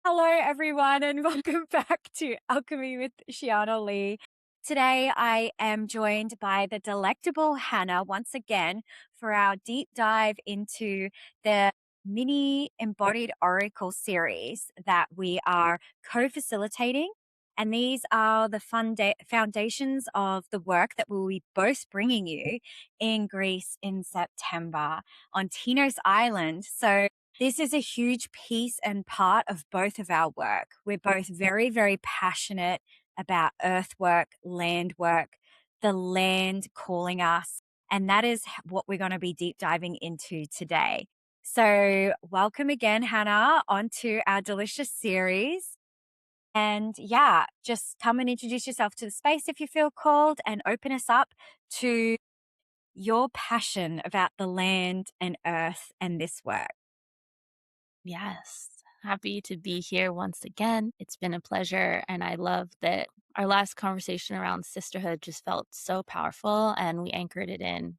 Hello, everyone, and welcome back to Alchemy with Sheeana Leigh. Today, I am joined by the delectable Hannah once again for our deep dive into the mini embodied oracle series that we are co facilitating. And these are the foundations of the work that we'll be both bringing you in Greece in September on Tinos Island. So, this is a huge piece and part of both of our work. We're both very, very passionate about earth work, land work, the land calling us. And that is what we're going to be deep diving into today. So, welcome again, Hannah, onto our delicious series. And yeah, just come and introduce yourself to the space if you feel called and open us up to your passion about the land and earth and this work. Yes. Happy to be here once again. It's been a pleasure. And I love that our last conversation around sisterhood just felt so powerful and we anchored it in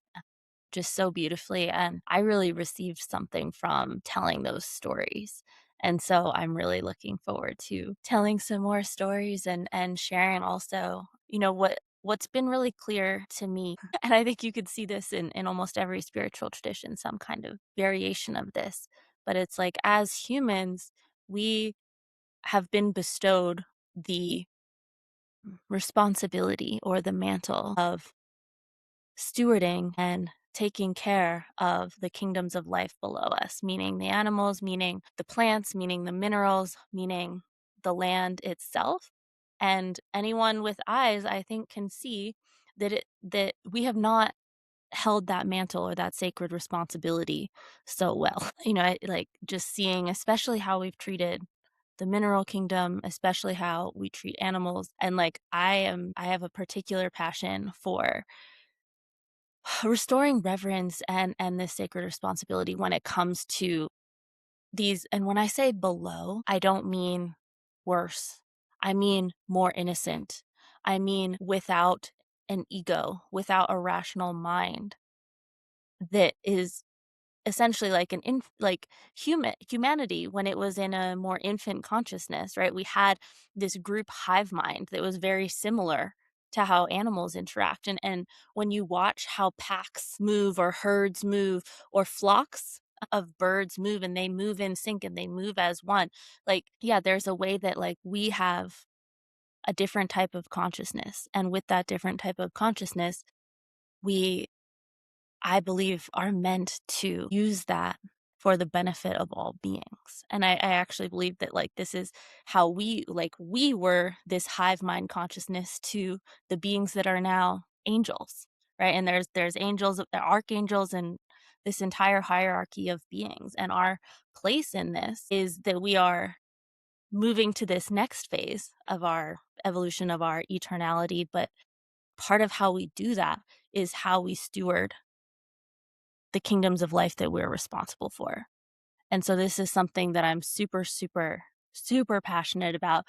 just so beautifully. And I really received something from telling those stories. And so I'm really looking forward to telling some more stories and sharing also, what's been really clear to me. And I think you could see this in almost every spiritual tradition, some kind of variation of this. But it's like as humans, we have been bestowed the responsibility or the mantle of stewarding and taking care of the kingdoms of life below us, meaning the animals, meaning the plants, meaning the minerals, meaning the land itself. And anyone with eyes, I think, can see that we have not held that mantle or that sacred responsibility so well. Like just seeing especially how we've treated the mineral kingdom, especially how we treat animals. And like I have a particular passion for restoring reverence and this sacred responsibility when it comes to these. And when I say below, I don't mean worse. I mean more innocent. I mean without an ego, without a rational mind that is essentially like humanity when it was in a more infant consciousness, right? We had this group hive mind that was very similar to how animals interact. And when you watch how packs move or herds move or flocks of birds move and they move in sync and they move as one, like, yeah, there's a way that like we have a different type of consciousness. And with that different type of consciousness, we I believe are meant to use that for the benefit of all beings. And I actually believe that like this is how we were this hive mind consciousness to the beings that are now angels, right? And there's angels, there are archangels, and this entire hierarchy of beings. And our place in this is that we are moving to this next phase of our evolution of our eternality. But part of how we do that is how we steward the kingdoms of life that we're responsible for. And so this is something that I'm super, super, super passionate about.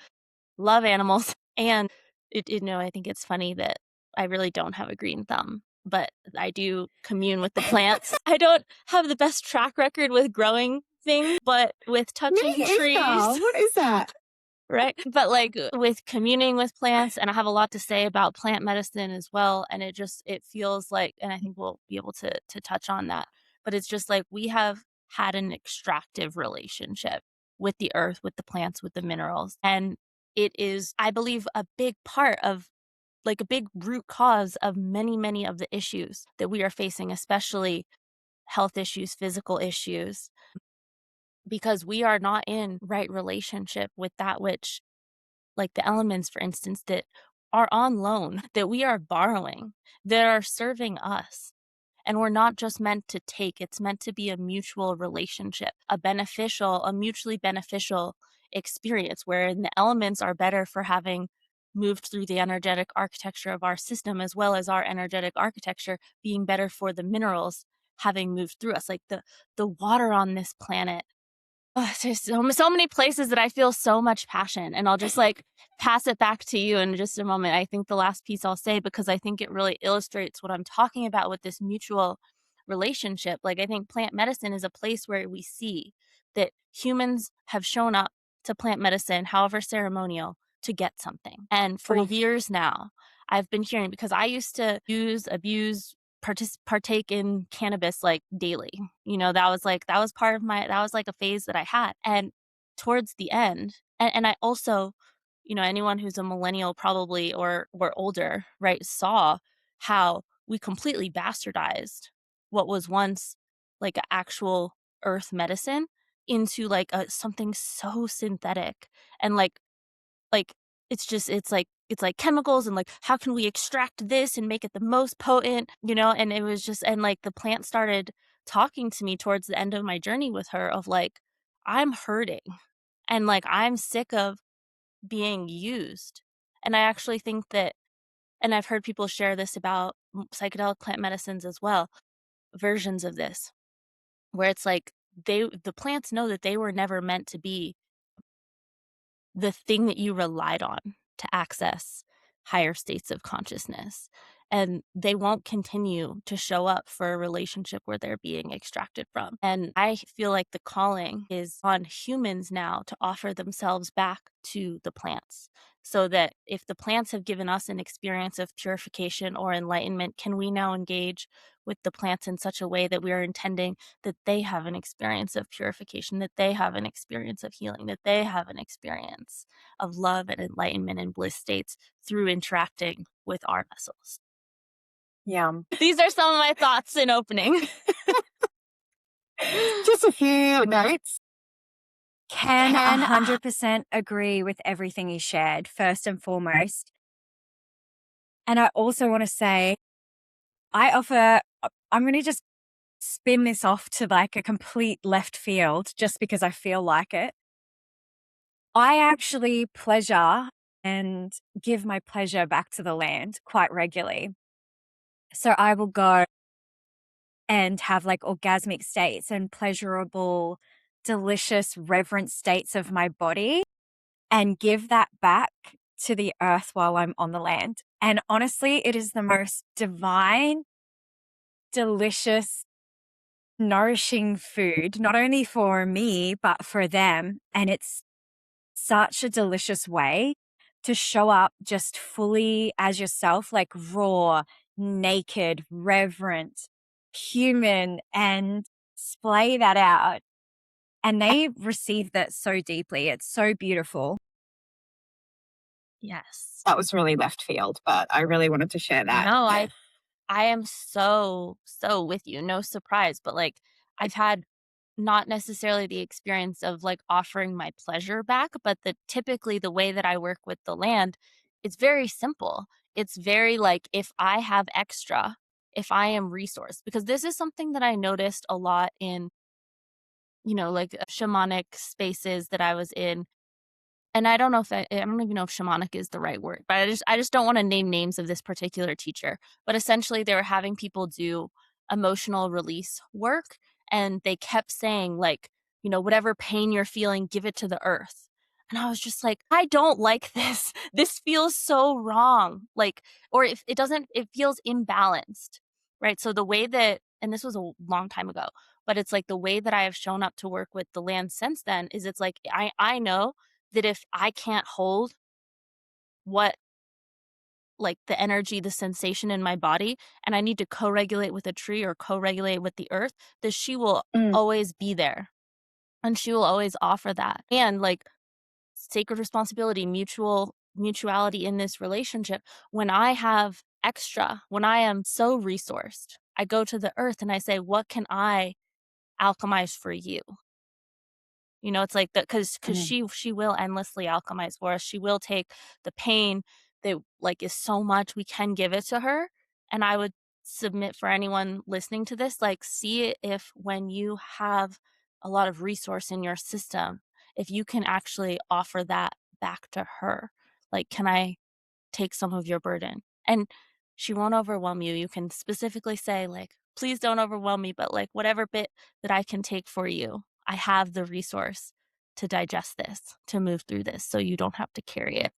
Love animals. And I think it's funny that I really don't have a green thumb, but I do commune with the plants. I don't have the best track record with growing things, but with touching Really is trees, now. What is that? right? But like with communing with plants, and I have a lot to say about plant medicine as well. And it feels like, and I think we'll be able to touch on that, but it's just like we have had an extractive relationship with the earth, with the plants, with the minerals. And it is, I believe, a big part of like a big root cause of many, many of the issues that we are facing, especially health issues, physical issues, because we are not in right relationship with that which, like the elements, for instance, that are on loan, that we are borrowing, that are serving us. And we're not just meant to take, it's meant to be a mutual relationship, a mutually beneficial experience wherein the elements are better for having moved through the energetic architecture of our system, as well as our energetic architecture being better for the minerals having moved through us. Like the water on this planet. Oh, there's so many places that I feel so much passion, and I'll just like pass it back to you in just a moment. I think the last piece I'll say, because I think it really illustrates what I'm talking about with this mutual relationship. Like I think plant medicine is a place where we see that humans have shown up to plant medicine, however ceremonial, to get something. And for Oof. years now, I've been hearing because I used to use, abuse, partake in cannabis like daily. That was part of that was like a phase that I had. And towards the end, and I also, anyone who's a millennial probably or older, right, saw how we completely bastardized what was once like a actual earth medicine into like a something so synthetic and like it's like chemicals and like how can we extract this and make it the most potent, and it was just and like the plant started talking to me towards the end of my journey with her of like I'm hurting and like I'm sick of being used. And I actually think that and I've heard people share this about psychedelic plant medicines as well, versions of this, where it's like the plants know that they were never meant to be the thing that you relied on to access higher states of consciousness. And they won't continue to show up for a relationship where they're being extracted from. And I feel like the calling is on humans now to offer themselves back to the plants. So that if the plants have given us an experience of purification or enlightenment, can we now engage with the plants in such a way that we are intending that they have an experience of purification, that they have an experience of healing, that they have an experience of love and enlightenment and bliss states through interacting with our vessels. Yeah. These are some of my thoughts in opening. Just a few notes. Can Can 100% agree with everything you shared, first and foremost. And I also want to say, I'm going to just spin this off to like a complete left field just because I feel like it. I actually pleasure and give my pleasure back to the land quite regularly. So I will go and have like orgasmic states and pleasurable, delicious, reverent states of my body and give that back to the earth while I'm on the land. And honestly, it is the most divine, delicious, nourishing food, not only for me, but for them. And it's such a delicious way to show up just fully as yourself, like raw, naked, reverent, human, and splay that out. And they receive that so deeply. It's so beautiful. Yes. That was really left field, but I really wanted to share that. No, I am so, so with you. No surprise, but like I've had not necessarily the experience of like offering my pleasure back, but typically the way that I work with the land, it's very simple. It's very like if I have extra, if I am resourced, because this is something that I noticed a lot in, like shamanic spaces that I was in. And I don't know if I don't even know if shamanic is the right word, but I just don't wanna name names of this particular teacher, but essentially, they were having people do emotional release work, and they kept saying, like, "Whatever pain you're feeling, give it to the earth." And I was just like, "I don't like this. This feels so wrong." Like, or if it doesn't it feels imbalanced, right? So the way that and this was a long time ago, but it's like the way that I have shown up to work with the land since then is it's like I know that if I can't hold what like the energy, the sensation in my body, and I need to co-regulate with a tree or co-regulate with the earth, that she will Mm. always be there and she will always offer that. And like sacred responsibility, mutuality in this relationship. When I have extra, when I am so resourced, I go to the earth and I say, what can I alchemize for you? It's like that because Mm. she will endlessly alchemize for us. She will take the pain that like is so much we can give it to her. And I would submit for anyone listening to this, like see it if when you have a lot of resource in your system, if you can actually offer that back to her. Like, can I take some of your burden? And she won't overwhelm you. You can specifically say, like, please don't overwhelm me, but like whatever bit that I can take for you, I have the resource to digest this, to move through this, so you don't have to carry it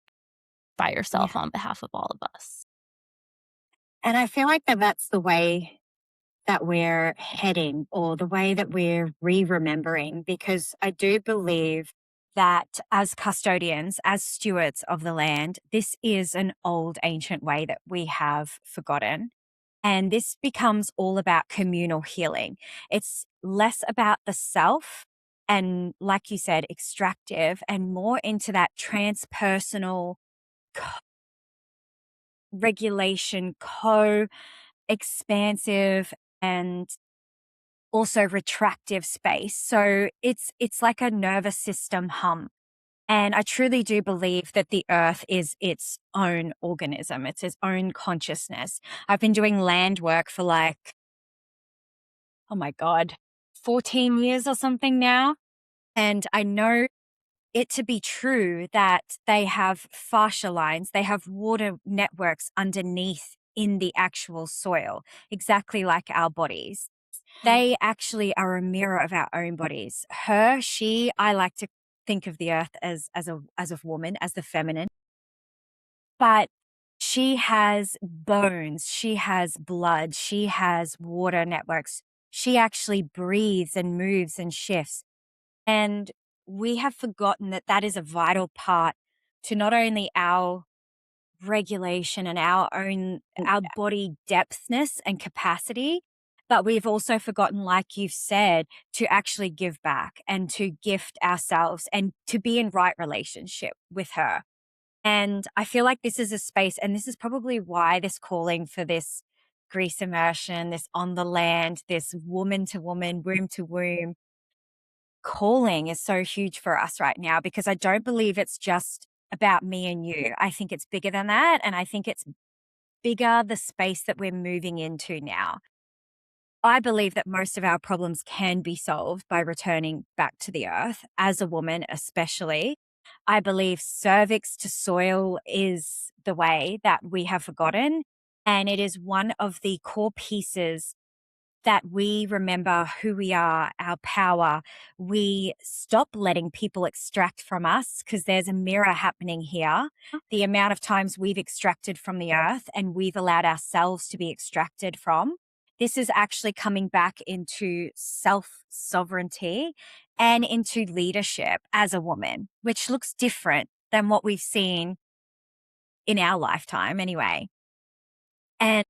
by yourself Yeah. on behalf of all of us. And I feel like that's the way that we're heading or the way that we're remembering because I do believe that as custodians, as stewards of the land, this is an old ancient way that we have forgotten. And this becomes all about communal healing. It's less about the self and, like you said, extractive, and more into that transpersonal regulation, co expansive, and also retractive space. So it's like a nervous system hum. And I truly do believe that the earth is its own organism. It's its own consciousness. I've been doing land work for like, oh my God, 14 years or something now. And I know it to be true that they have fascia lines, they have water networks underneath in the actual soil, exactly like our bodies. They actually are a mirror of our own bodies. I like to think of the earth as a woman, as the feminine, but she has bones, she has blood, she has water networks. She actually breathes and moves and shifts. And we have forgotten that that is a vital part to not only our regulation and our body depthness and capacity, but we've also forgotten, like you've said, to actually give back and to gift ourselves and to be in right relationship with her. And I feel like this is a space, and this is probably why this calling for this Greece immersion, this on the land, this woman to woman, womb to womb calling is so huge for us right now, because I don't believe it's just about me and you. I think it's bigger than that. And I think it's bigger the space that we're moving into now. I believe that most of our problems can be solved by returning back to the earth, as a woman, especially. I believe cervix to soil is the way that we have forgotten. And it is one of the core pieces that we remember who we are, our power. We stop letting people extract from us, because there's a mirror happening here. The amount of times we've extracted from the earth and we've allowed ourselves to be extracted from. This is actually coming back into self sovereignty and into leadership as a woman, which looks different than what we've seen in our lifetime, anyway. And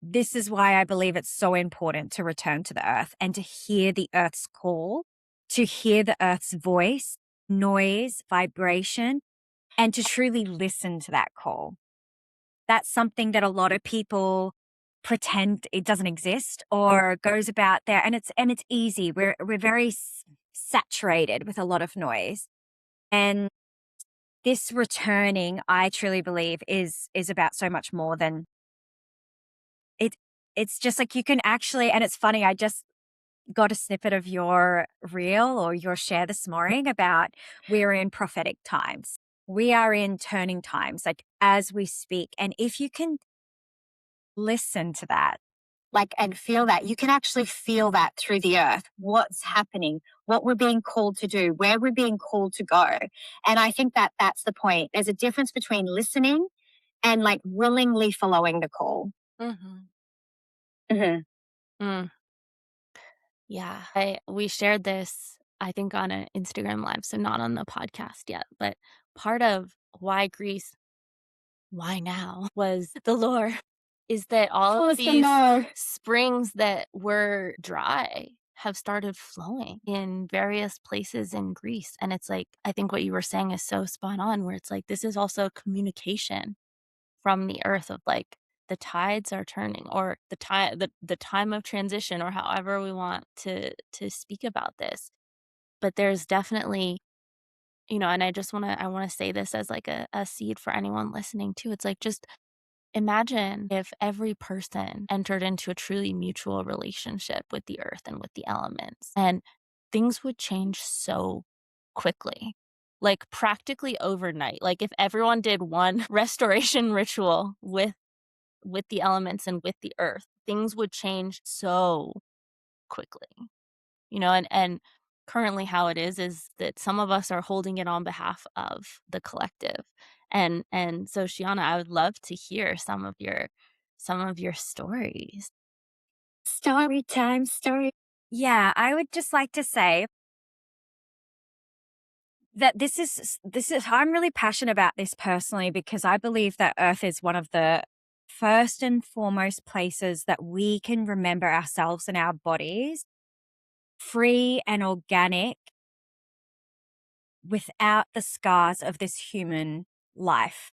this is why I believe it's so important to return to the earth and to hear the earth's call, to hear the earth's voice, noise, vibration, and to truly listen to that call. That's something that a lot of people pretend it doesn't exist or goes about there, and it's easy. We're very saturated with a lot of noise. And this returning, I truly believe, is about so much more than it. It's just like you can actually, and it's funny, I just got a snippet of your reel or your share this morning about we're in prophetic times. We are in turning times, like as we speak. And if you can listen to that, like, and feel that, you can actually feel that through the earth, what's happening, what we're being called to do, where we're being called to go. And I think that that's the point. There's a difference between listening and like willingly following the call. Mhm. Mhm. Mm. Yeah. We shared this, I think, on an Instagram live, so not on the podcast yet, but part of why Greece, why now, was the lore is that all of these springs that were dry have started flowing in various places in Greece. And it's like, I think what you were saying is so spot on, where it's like, this is also communication from the earth of like, the tides are turning, or the time of transition, or however we want to speak about this. But there's definitely, and I want to say this as like a seed for anyone listening too. It's like, just imagine if every person entered into a truly mutual relationship with the earth and with the elements, and things would change so quickly. Like practically overnight. Like if everyone did one restoration ritual with the elements and with the earth, things would change so quickly. And currently how it is that some of us are holding it on behalf of the collective. And so, Sheeana, I would love to hear some of your stories. Story time, story. Yeah, I would just like to say that this is I'm really passionate about this personally because I believe that Earth is one of the first and foremost places that we can remember ourselves and our bodies free and organic without the scars of this human life,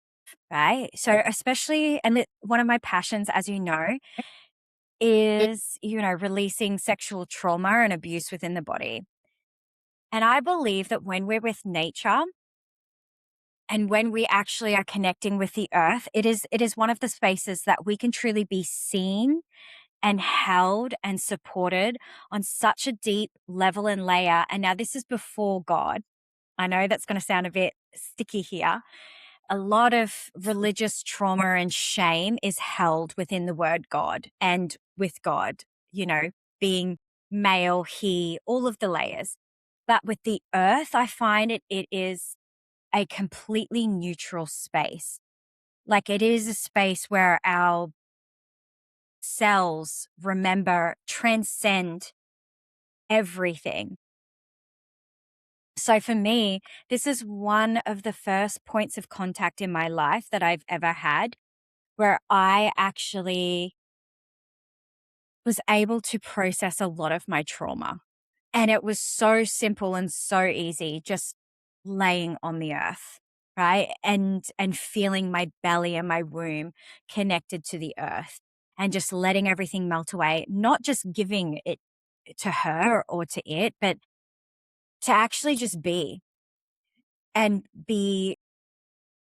right? So, especially, one of my passions, as you know, is, releasing sexual trauma and abuse within the body. And I believe that when we're with nature and when we actually are connecting with the earth, it is one of the spaces that we can truly be seen and held and supported on such a deep level and layer. And now this is before God. I know that's going to sound a bit sticky here. A lot of religious trauma and shame is held within the word God and with God, being male, he, all of the layers. But with the earth, I find it is a completely neutral space. Like it is a space where our cells remember, transcend everything. So for me, this is one of the first points of contact in my life that I've ever had where I actually was able to process a lot of my trauma. And it was so simple and so easy, just laying on the earth, right? And feeling my belly and my womb connected to the earth and just letting everything melt away, not just giving it to her or to it, but to actually just be and be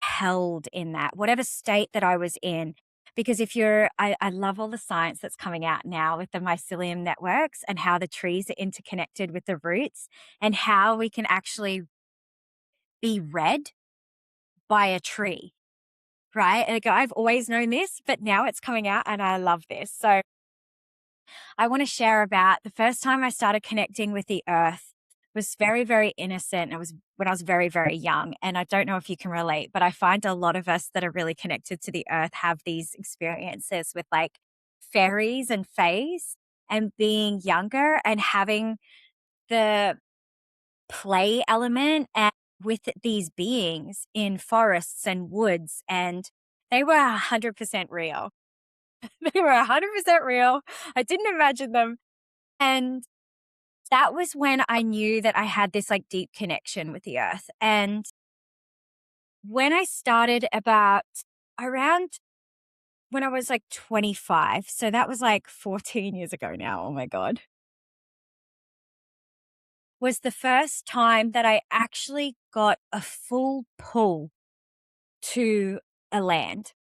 held in that, whatever state that I was in. Because I love all the science that's coming out now with the mycelium networks and how the trees are interconnected with the roots and how we can actually be read by a tree, right? And I've always known this, but now it's coming out and I love this. So I want to share about the first time I started connecting with the earth was very, very innocent. It was when I was very, very young. And I don't know if you can relate, but I find a lot of us that are really connected to the earth have these experiences with like fairies and fays and being younger and having the play element and with these beings in forests and woods. And they were 100% real. They were 100% real. I didn't imagine them. And that was when I knew that I had this like deep connection with the earth. And when I started about around when I was like 25, so that was like 14 years ago now. Oh my God. Was the first time that I actually got a full pull to a land.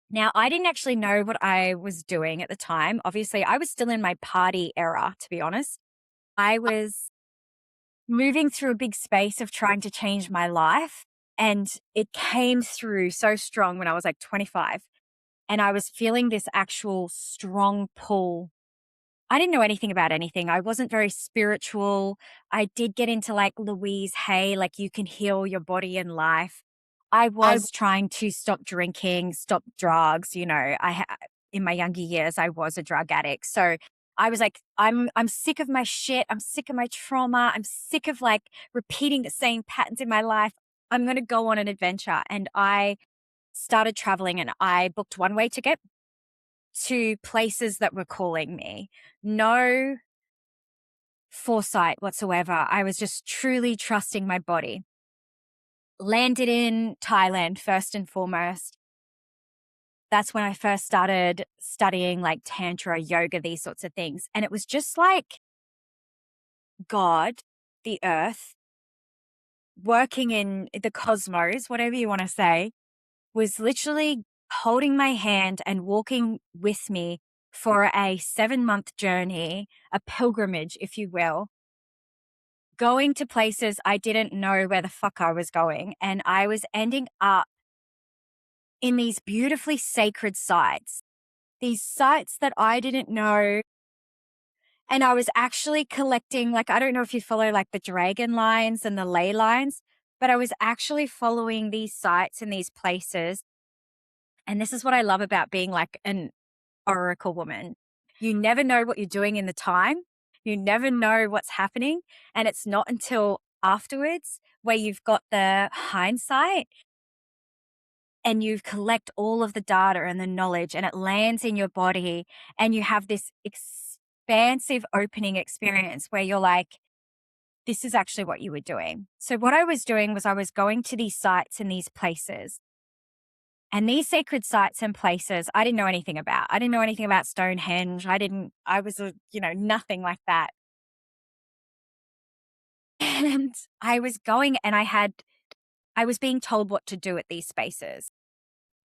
Now, I didn't actually know what I was doing at the time. Obviously, I was still in my party era, to be honest. I was moving through a big space of trying to change my life. And it came through so strong when I was like 25. And I was feeling this actual strong pull. I didn't know anything about anything. I wasn't very spiritual. I did get into like Louise Hay, like you can heal your body and life. I was trying to stop drinking, stop drugs. In my younger years, I was a drug addict. So I was like, I'm sick of my shit. I'm sick of my trauma. I'm sick of like repeating the same patterns in my life. I'm going to go on an adventure. And I started traveling and I booked one way ticket to places that were calling me. No foresight whatsoever. I was just truly trusting my body. Landed in Thailand first and foremost. That's when I first started studying like tantra, yoga, these sorts of things. And it was just like God, the earth, working in the cosmos, whatever you want to say, was literally holding my hand and walking with me for a 7-month journey, a pilgrimage, if you will, going to places I didn't know where the fuck I was going. And I was ending up in these beautifully sacred sites, these sites that I didn't know. And I was actually collecting, like, I don't know if you follow like the dragon lines and the ley lines, but I was actually following these sites and these places. And this is what I love about being like an oracle woman. You never know what you're doing in the time. You never know what's happening. And it's not until afterwards, where you've got the hindsight and you collect all of the data and the knowledge and it lands in your body and you have this expansive opening experience where you're like, this is actually what you were doing. So, what I was doing was I was going to these sites and these places. And these sacred sites and places, I didn't know anything about. I didn't know anything about Stonehenge. I was, nothing like that. And I was going and I was being told what to do at these spaces.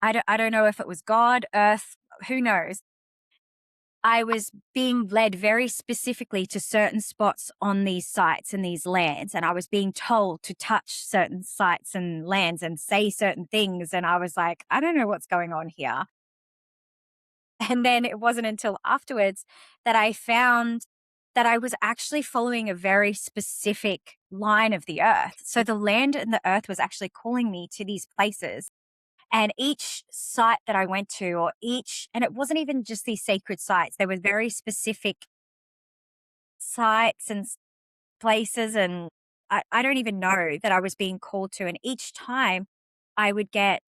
I don't know if it was God, earth, who knows. I was being led very specifically to certain spots on these sites and these lands. And I was being told to touch certain sites and lands and say certain things. And I was like, I don't know what's going on here. And then it wasn't until afterwards that I found that I was actually following a very specific line of the earth. So the land and the earth was actually calling me to these places. And each site that I went to, and it wasn't even just these sacred sites, there were very specific sites and places. And I don't even know that I was being called to. And each time I would get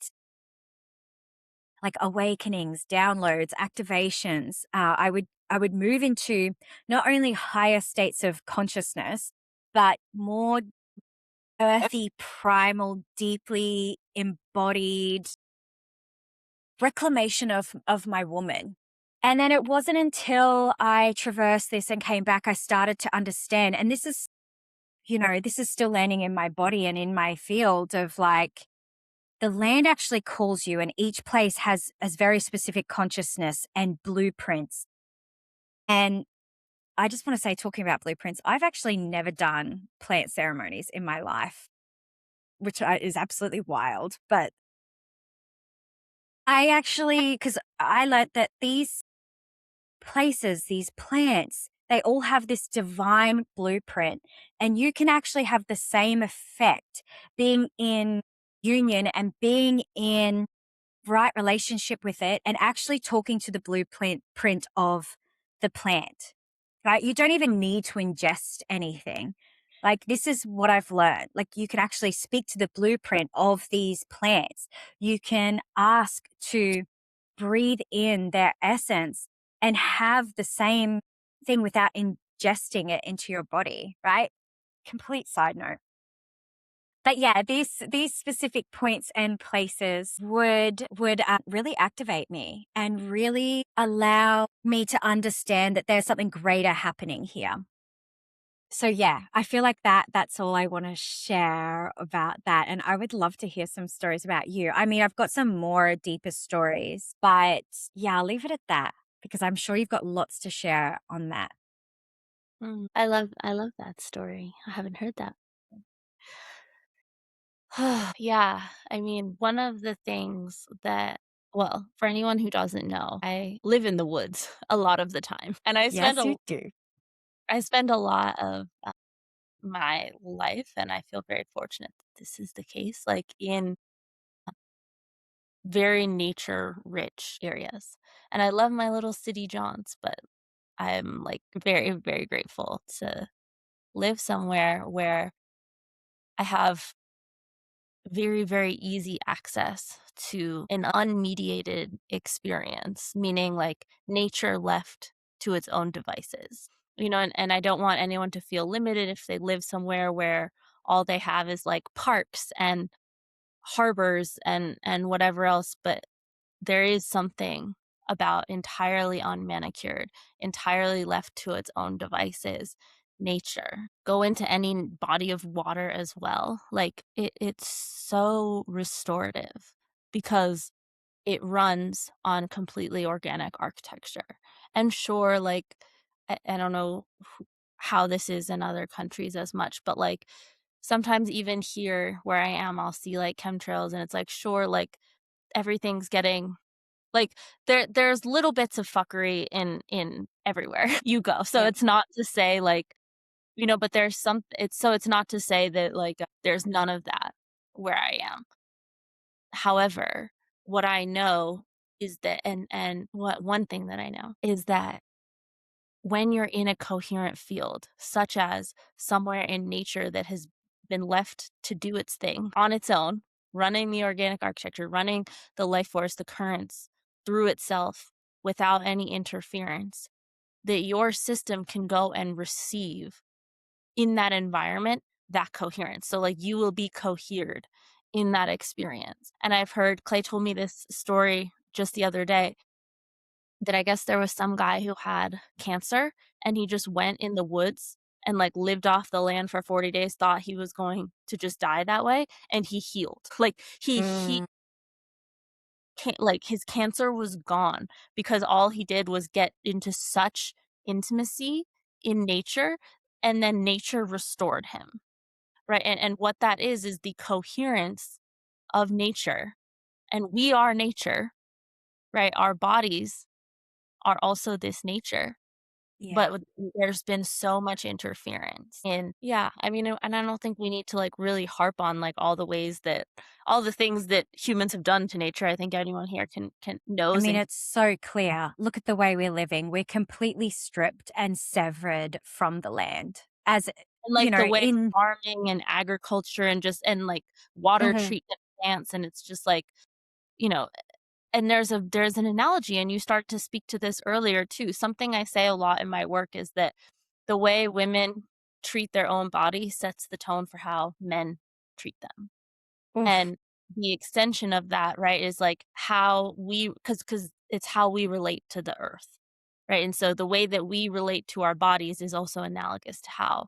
like awakenings, downloads, activations. I would move into not only higher states of consciousness, but more earthy, primal, deeply embodied reclamation of my woman. And then it wasn't until I traversed this and came back, I started to understand. And this is still landing in my body and in my field of like, the land actually calls you, and each place has very specific consciousness and blueprints. And I just want to say, talking about blueprints, I've actually never done plant ceremonies in my life, is absolutely wild. But because I learned that these places, these plants, they all have this divine blueprint, and you can actually have the same effect being in union and being in right relationship with it and actually talking to the blueprint print of the plant, right? You don't even need to ingest anything. Like, this is what I've learned. Like, you can actually speak to the blueprint of these plants. You can ask to breathe in their essence and have the same thing without ingesting it into your body, right? Complete side note. But yeah, these specific points and places would really activate me and really allow me to understand that there's something greater happening here. So yeah, I feel like that's all I want to share about that. And I would love to hear some stories about you. I mean, I've got some more deeper stories, but yeah, I'll leave it at that because I'm sure you've got lots to share on that. I love that story. I haven't heard that. Yeah, I mean, one of the things that well, for anyone who doesn't know, I live in the woods a lot of the time, and Yes, you do. I spend a lot of, my life, and I feel very fortunate that this is the case, like, in very nature-rich areas, and I love my little city jaunts, but I'm, like, very, very grateful to live somewhere where I have very, very easy access to an unmediated experience, meaning like nature left to its own devices. And I don't want anyone to feel limited if they live somewhere where all they have is like parks and harbors and whatever else, but there is something about entirely unmanicured, entirely left to its own devices, nature. Go into any body of water as well. Like it's so restorative because it runs on completely organic architecture. And sure, like I don't know how this is in other countries as much, but like sometimes even here where I am, I'll see like chemtrails and it's like, sure, like everything's getting like, there's little bits of fuckery in everywhere you go, so Yeah. it's not to say, like, but there's it's not to say that, like, there's none of that where I am. However, what I know is that and what one thing that I know is that when you're in a coherent field, such as somewhere in nature that has been left to do its thing on its own, running the organic architecture, running the life force, the currents through itself without any interference, that your system can go and receive in that environment that coherence. So, like, you will be cohered in that experience. And I've heard Clay told me this story just the other day that I guess there was some guy who had cancer and he just went in the woods and like lived off the land for 40 days, thought he was going to just die that way, and he healed. Like he Mm, can't, like his cancer was gone because all he did was get into such intimacy in nature, and then nature restored him. Right. And what that is the coherence of nature. And we are nature, right? Our bodies are also this nature. yeah. But there's been so much interference. And yeah, I mean, and I don't think we need to like really harp on like all the things that humans have done to nature. I think anyone here can I knows mean, and it's so clear. Look at the way we're living. We're completely stripped and severed from the land. As you like the know, way in farming and agriculture and just and like water Mhm. treatment plants, and it's just like, you know, and there's an analogy, and you start to speak to this earlier too. Something I say a lot in my work is that the way women treat their own body sets the tone for how men treat them. Oof. And the extension of that, right, is like how we because it's how we relate to the earth, right? And so the way that we relate to our bodies is also analogous to how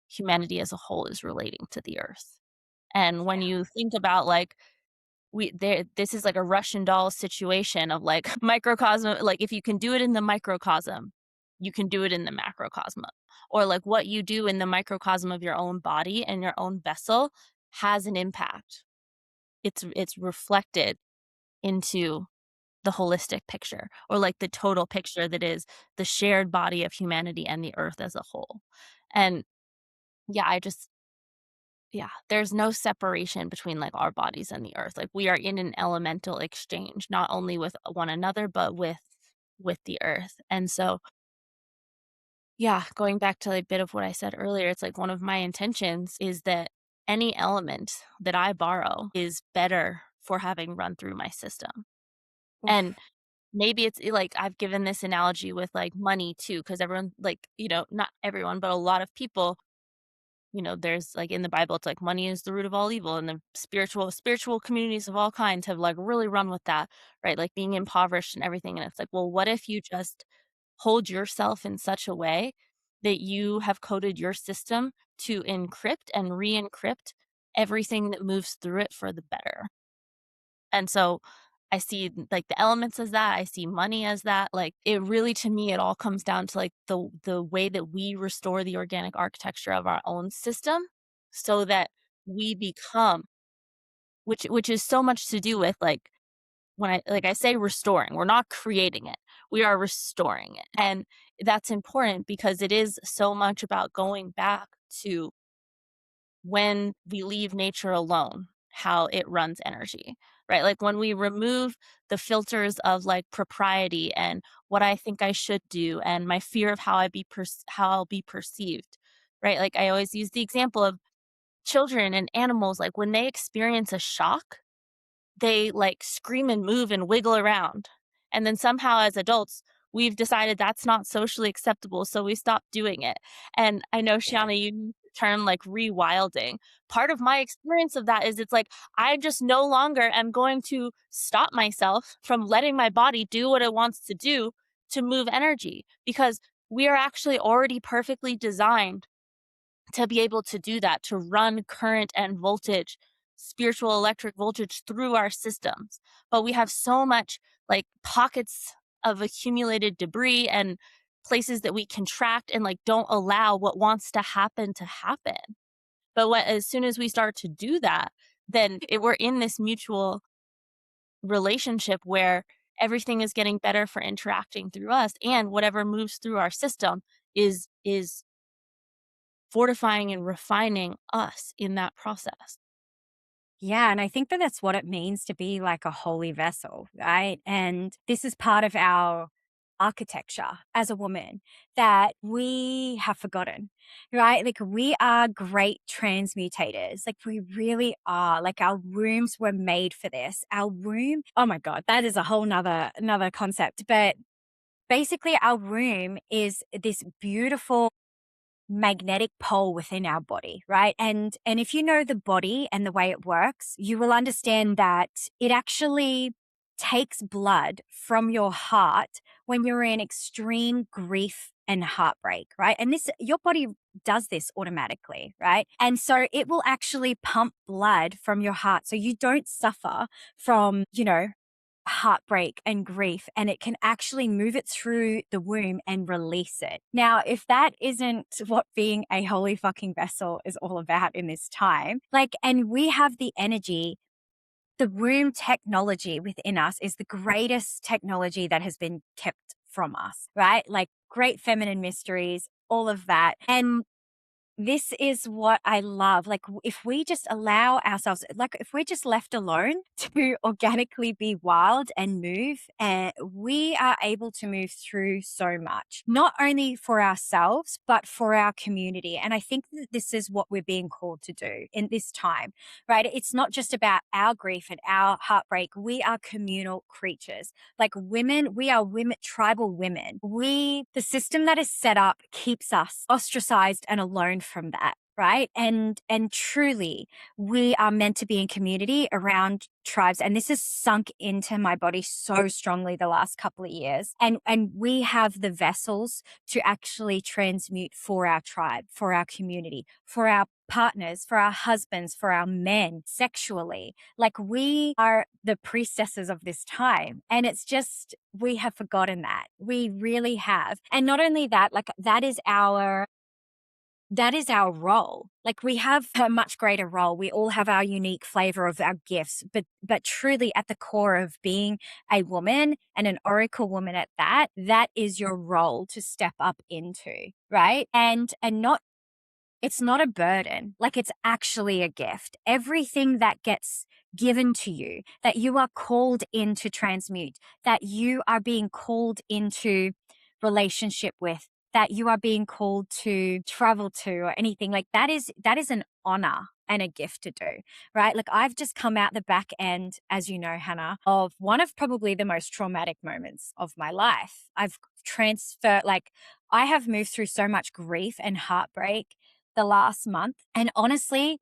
humanity as a whole is relating to the earth. And when Yeah. you think about like we there this is like a Russian doll situation of like microcosm, like if you can do it in the microcosm, you can do it in the macrocosm. Or like what you do in the microcosm of your own body and your own vessel has an impact. It's reflected into the holistic picture, or like the total picture that is the shared body of humanity and the earth as a whole. And yeah, I just yeah, there's no separation between, like, our bodies and the earth, like, we are in an elemental exchange, not only with one another, but with the earth, and so, yeah, going back to a bit of what I said earlier, it's like one of my intentions is that any element that I borrow is better for having run through my system, and Oof. maybe it's, like, I've given this analogy with, like, money too, because everyone like, not everyone, but a lot of people, there's like in the Bible, it's like money is the root of all evil, and the spiritual communities of all kinds have like really run with that, right? Like being impoverished and everything. And it's like, well, what if you just hold yourself in such a way that you have coded your system to encrypt and re-encrypt everything that moves through it for the better? And so I see like the elements as that. I see money as that. Like it really to me it all comes down to like the way that we restore the organic architecture of our own system so that we become which is so much to do with like when I say restoring, we're not creating it. We are restoring it. And that's important because it is so much about going back to when we leave nature alone, how it runs energy, right? Like when we remove the filters of like propriety and what I think I should do and my fear of how I'll be perceived, right? Like I always use the example of children and animals. Like when they experience a shock, they like scream and move and wiggle around. And then somehow as adults, we've decided that's not socially acceptable, so we stopped doing it. And I know, Yeah. Shiana, you used the term like rewilding. Part of my experience of that is it's like I just no longer am going to stop myself from letting my body do what it wants to do to move energy because we are actually already perfectly designed to be able to do that, to run current and voltage, spiritual electric voltage through our systems. But we have so much like pockets of accumulated debris and places that we contract and like don't allow what wants to happen to happen. But as soon as we start to do that, then we're in this mutual relationship where everything is getting better for interacting through us, and whatever moves through our system is fortifying and refining us in that process. Yeah, and I think that that's what it means to be like a holy vessel, right? And this is part of our architecture as a woman that we have forgotten, right? Like we are great transmutators. Like we really are. Like our wombs were made for this. Our womb, oh my God, that is a whole another concept. But basically our womb is this beautiful magnetic pole within our body, right? And if you know the body and the way it works, you will understand that it actually takes blood from your heart when you're in extreme grief and heartbreak, right? And this your body does this automatically, right? And so it will actually pump blood from your heart so you don't suffer from, heartbreak and grief, and it can actually move it through the womb and release it. Now, if that isn't what being a holy fucking vessel is all about in this time, like, and we have the energy, the womb technology within us is the greatest technology that has been kept from us, right? Like, great feminine mysteries, all of that. And this is what I love. Like, if we just allow ourselves, like, if we're just left alone to organically be wild and move, and we are able to move through so much, not only for ourselves, but for our community. And I think that this is what we're being called to do in this time, right? It's not just about our grief and our heartbreak. We are communal creatures. Like women, we are women, tribal women. The system that is set up keeps us ostracized and alone from that, right? And truly, we are meant to be in community around tribes, and this has sunk into my body so strongly the last couple of years. And we have the vessels to actually transmute for our tribe, for our community, for our partners, for our husbands, for our men, sexually. Like we are the priestesses of this time. And it's just, we have forgotten that. We really have. And not only that, like that is our role. Like we have a much greater role. We all have our unique flavor of our gifts, but truly at the core of being a woman, and an oracle woman at that, that is your role to step up into, right? And not it's not a burden. Like it's actually a gift. Everything that gets given to you, that you are called in to transmute, that you are being called into relationship with, that you are being called to travel to, or anything like that is an honor and a gift to do, right? Like I've just come out the back end, as you know, Hannah, of one of probably the most traumatic moments of my life. I've transferred, like I have moved through so much grief and heartbreak the last month. And honestly,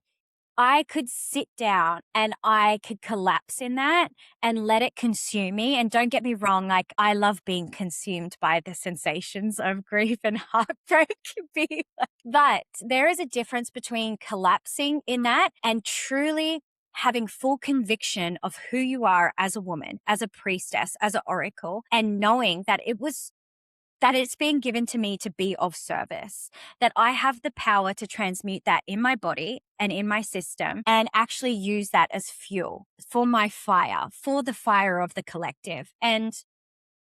I could sit down and I could collapse in that and let it consume me. And don't get me wrong, like I love being consumed by the sensations of grief and heartbreak. But there is a difference between collapsing in that and truly having full conviction of who you are as a woman, as a priestess, as an oracle, and knowing that it's being given to me to be of service, that I have the power to transmute that in my body and in my system and actually use that as fuel for my fire, for the fire of the collective. And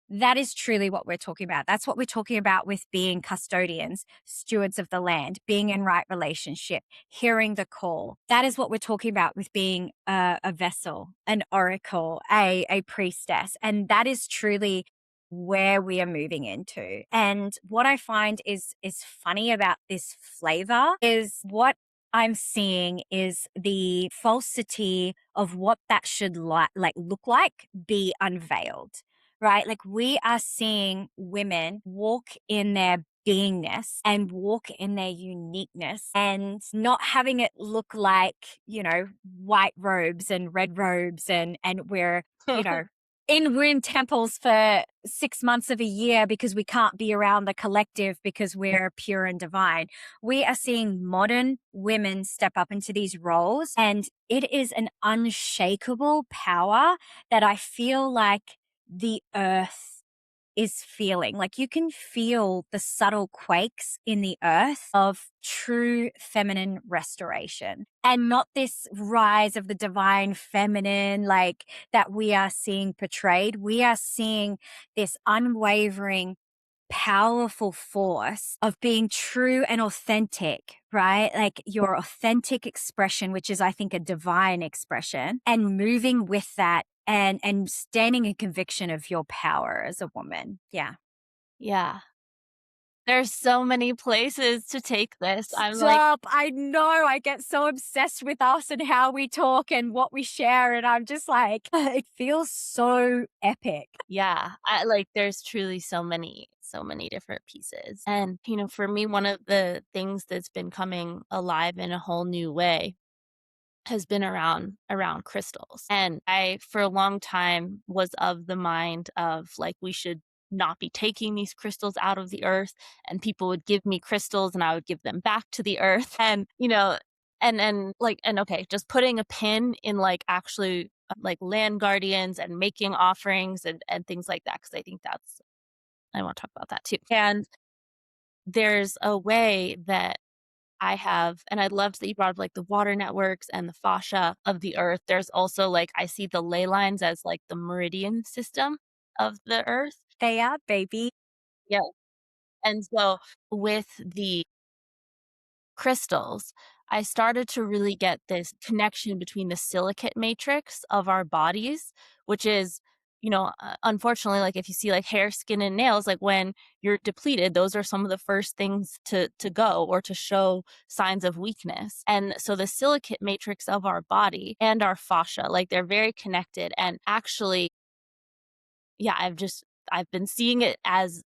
that is truly what we're talking about. That's what we're talking about with being custodians, stewards of the land, being in right relationship, hearing the call. That is what we're talking about with being a vessel, an oracle, a priestess. And that is truly where we are moving into. And what I find is funny about this flavor is what I'm seeing is the falsity of what that should look like be unveiled, right? Like we are seeing women walk in their beingness and walk in their uniqueness and not having it look like, white robes and red robes and we're, you know, in ruined temples for 6 months of a year because we can't be around the collective because we're pure and divine. We are seeing modern women step up into these roles, and it is an unshakable power that I feel like the earth is feeling. Like you can feel the subtle quakes in the earth of true feminine restoration, and not this rise of the divine feminine like that we are seeing portrayed. We are seeing this unwavering powerful force of being true and authentic, right? Like your authentic expression, which is, I think, a divine expression, and moving with that and standing in conviction of your power as a woman. Yeah. Yeah. There's so many places to take this. I'm like, Stop. I know. I get so obsessed with us and how we talk and what we share. And I'm just like, it feels so epic. yeah, I like, there's truly so many different pieces. And, for me, one of the things that's been coming alive in a whole new way has been around crystals. And I, for a long time, was of the mind of, like, we should not be taking these crystals out of the earth, and people would give me crystals and I would give them back to the earth. And, like, and okay, just putting a pin in, like, actually, like, land guardians and making offerings and things like that, because I think that's, I want to talk about that too. And there's a way that I have, and I loved that you brought up, like, the water networks and the fascia of the earth. There's also, like, I see the ley lines as, like, the meridian system of the earth. They are, baby. Yeah. And so with the crystals, I started to really get this connection between the silicate matrix of our bodies, which is, unfortunately, like, if you see, like, hair, skin, and nails, like, when you're depleted, those are some of the first things to go or to show signs of weakness. And so the silicate matrix of our body and our fascia, like, they're very connected. And actually, yeah, I've been seeing it as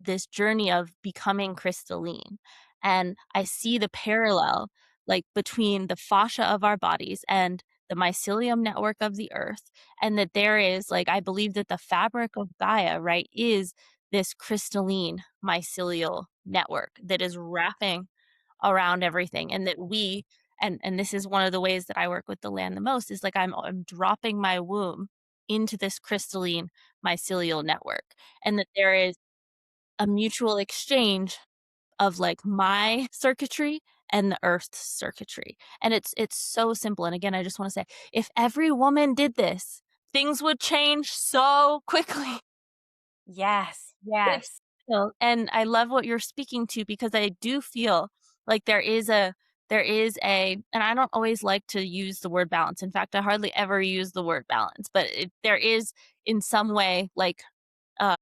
this journey of becoming crystalline. And I see the parallel, like, between the fascia of our bodies and the mycelium network of the earth. And that there is, like, I believe that the fabric of Gaia, right, is this crystalline mycelial network that is wrapping around everything. And that we, and this is one of the ways that I work with the land the most, is, like, I'm dropping my womb into this crystalline mycelial network. And that there is a mutual exchange of, like, my circuitry and the earth's circuitry. And it's so simple. And again, I just want to say, if every woman did this, things would change so quickly. Yes. It's Yes. and I love what you're speaking to, because I do feel like there is a, and I don't always like to use the word balance. In fact, I hardly ever use the word balance, but there is, in some way, like, uh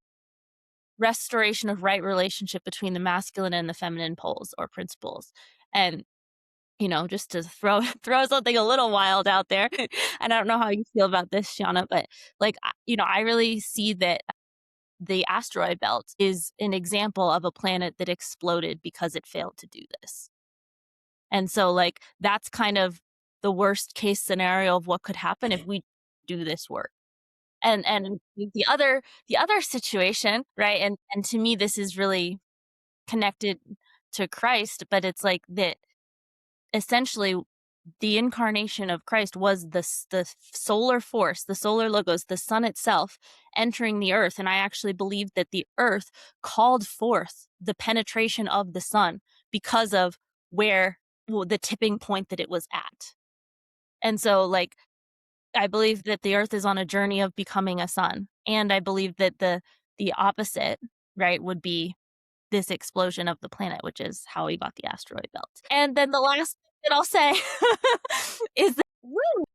restoration of right relationship between the masculine and the feminine poles or principles. And, just to throw throw something a little wild out there, and I don't know how you feel about this, Shiana, but, like, I really see that the asteroid belt is an example of a planet that exploded because it failed to do this. And so, like, that's kind of the worst case scenario of what could happen if we do this work. And the other situation, right? And to me, this is really connected to Christ, but it's like that, essentially, the incarnation of Christ was the solar force, the solar logos, the sun itself entering the earth. And I actually believe that the earth called forth the penetration of the sun because of where, well, the tipping point that it was at. And so, like, I believe that the earth is on a journey of becoming a sun. And I believe that the opposite, right, would be this explosion of the planet, which is how we got the asteroid belt. And then the last thing that I'll say is that, Woo!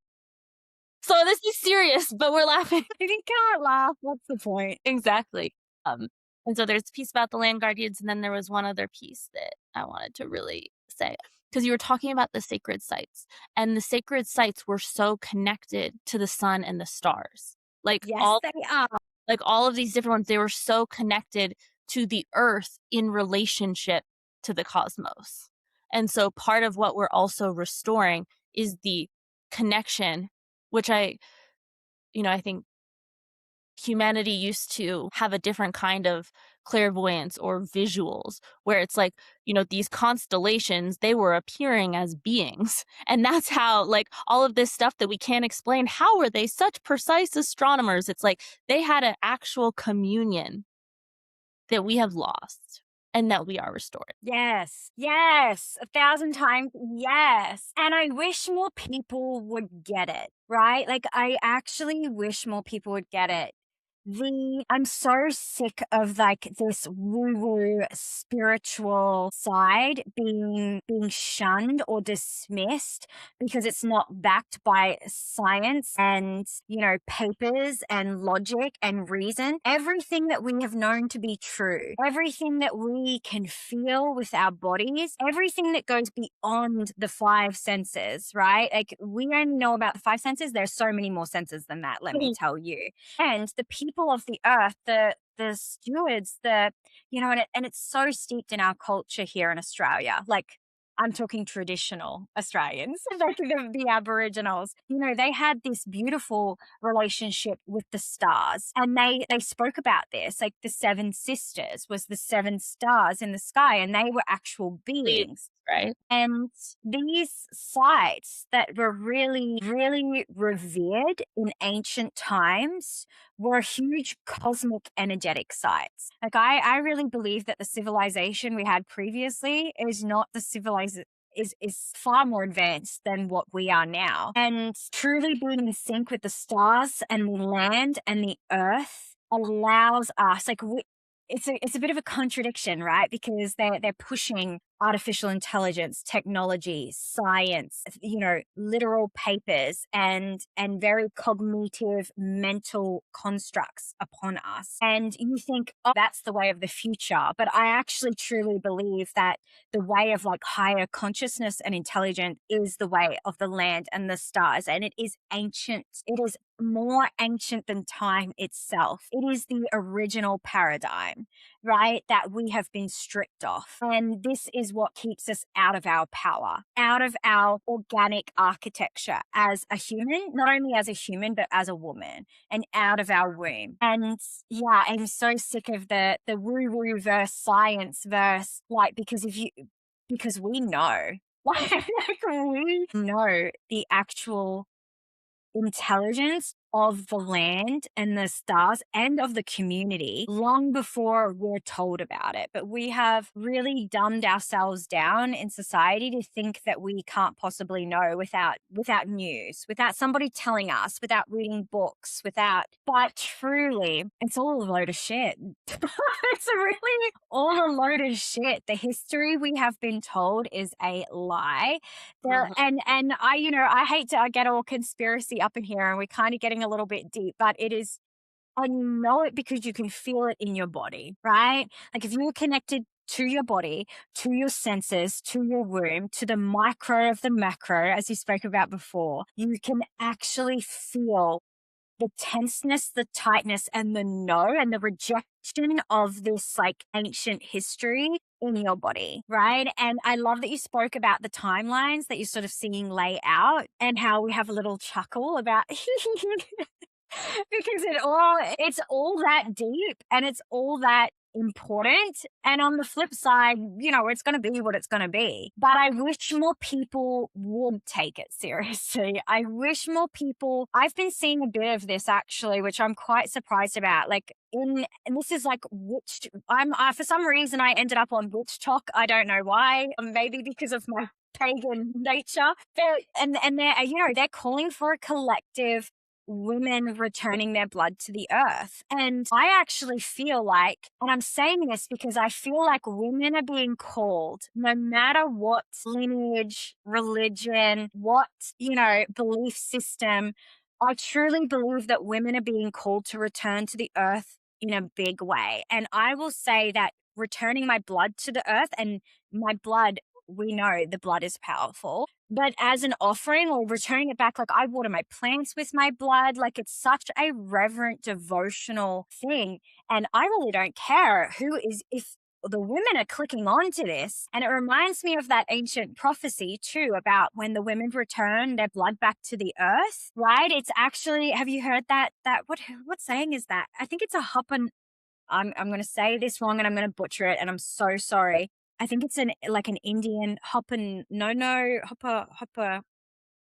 so this is serious, but we're laughing. If you can't laugh, what's the point? Exactly. Um, and so there's a piece about the land guardians, and then there was one other piece that I wanted to really say, because you were talking about the sacred sites, and the sacred sites were so connected to the sun and the stars. Like, Yes, all they are. like all of these different ones, they were so connected to the earth in relationship to the cosmos. And so part of what we're also restoring is the connection, which I think humanity used to have a different kind of clairvoyance or visuals, where it's like, these constellations, they were appearing as beings. And that's how, like, all of this stuff that we can't explain, how were they such precise astronomers? It's like they had an actual communion that we have lost and that we are restored. Yes. Yes. 1,000 times. Yes. And I wish more people would get it, right? Like, I actually wish more people would get it. I'm so sick of like this woo-woo spiritual side being shunned or dismissed because it's not backed by science and, papers and logic and reason. Everything that we have known to be true, everything that we can feel with our bodies, everything that goes beyond the five senses, right? Like we only know about the five senses. There's so many more senses than that, let me Mhm. tell you. And the people of the earth, the stewards, and it's so steeped in our culture here in Australia. Like I'm talking traditional Australians, like the Aboriginals. They had this beautiful relationship with the stars, and they spoke about this. Like the seven sisters was the seven stars in the sky, and they were actual Leads, beings. right? And these sites that were really, really revered in ancient times were huge cosmic energetic sites. Like I really believe that the civilization we had previously is not the civilization is far more advanced than what we are now. And truly being in sync with the stars and the land and the earth allows us it's a bit of a contradiction, right? Because they're pushing artificial intelligence, technology, science, literal papers and very cognitive mental constructs upon us. And you think, oh, that's the way of the future. But I actually truly believe that the way of like higher consciousness and intelligence is the way of the land and the stars. And it is ancient. It is more ancient than time itself. It is the original paradigm, right? That we have been stripped off. And this is what keeps us out of our power, out of our organic architecture as a human, not only as a human, but as a woman, and out of our womb. And yeah, I'm so sick of the woo woo verse science verse, like, because we know, like we know the actual intelligence of the land and the stars and of the community long before we're told about it. But we have really dumbed ourselves down in society to think that we can't possibly know without news, without somebody telling us, without reading books, but truly it's all a load of shit. It's really all a load of shit. The history we have been told is a lie. Mhm. And I hate to get all conspiracy up in here and we're kind of getting a little bit deep, but it is, I know it because you can feel it in your body, right? Like if you're connected to your body, to your senses, to your womb, to the micro of the macro, as you spoke about before, you can actually feel the tenseness, the tightness, and the no and the rejection of this like ancient history in your body, right? And I love that you spoke about the timelines that you're sort of seeing lay out and how we have a little chuckle about because it's all that deep and it's all that important. And on the flip side, it's going to be what it's going to be. But I wish more people would take it seriously. I wish more people, I've been seeing a bit of this actually, which I'm quite surprised about. Like and this is like witch, for some reason I ended up on witch talk. I don't know why. Maybe because of my pagan nature. And they're, they're calling for a collective women returning their blood to the earth. And I actually feel like, and I'm saying this because I feel like women are being called, no matter what lineage, religion, what, belief system, I truly believe that women are being called to return to the earth in a big way. And I will say that returning my blood to the earth and my blood, we know the blood is powerful, but as an offering or returning it back, like I water my plants with my blood, like it's such a reverent, devotional thing. And I really don't care if the women are clicking onto this. And it reminds me of that ancient prophecy too about when the women return their blood back to the earth, right? It's actually, have you heard what saying is that? I think it's a hoppen. I'm going to say this wrong and I'm going to butcher it and I'm so sorry. I think it's an Indian hopper. No, hopper.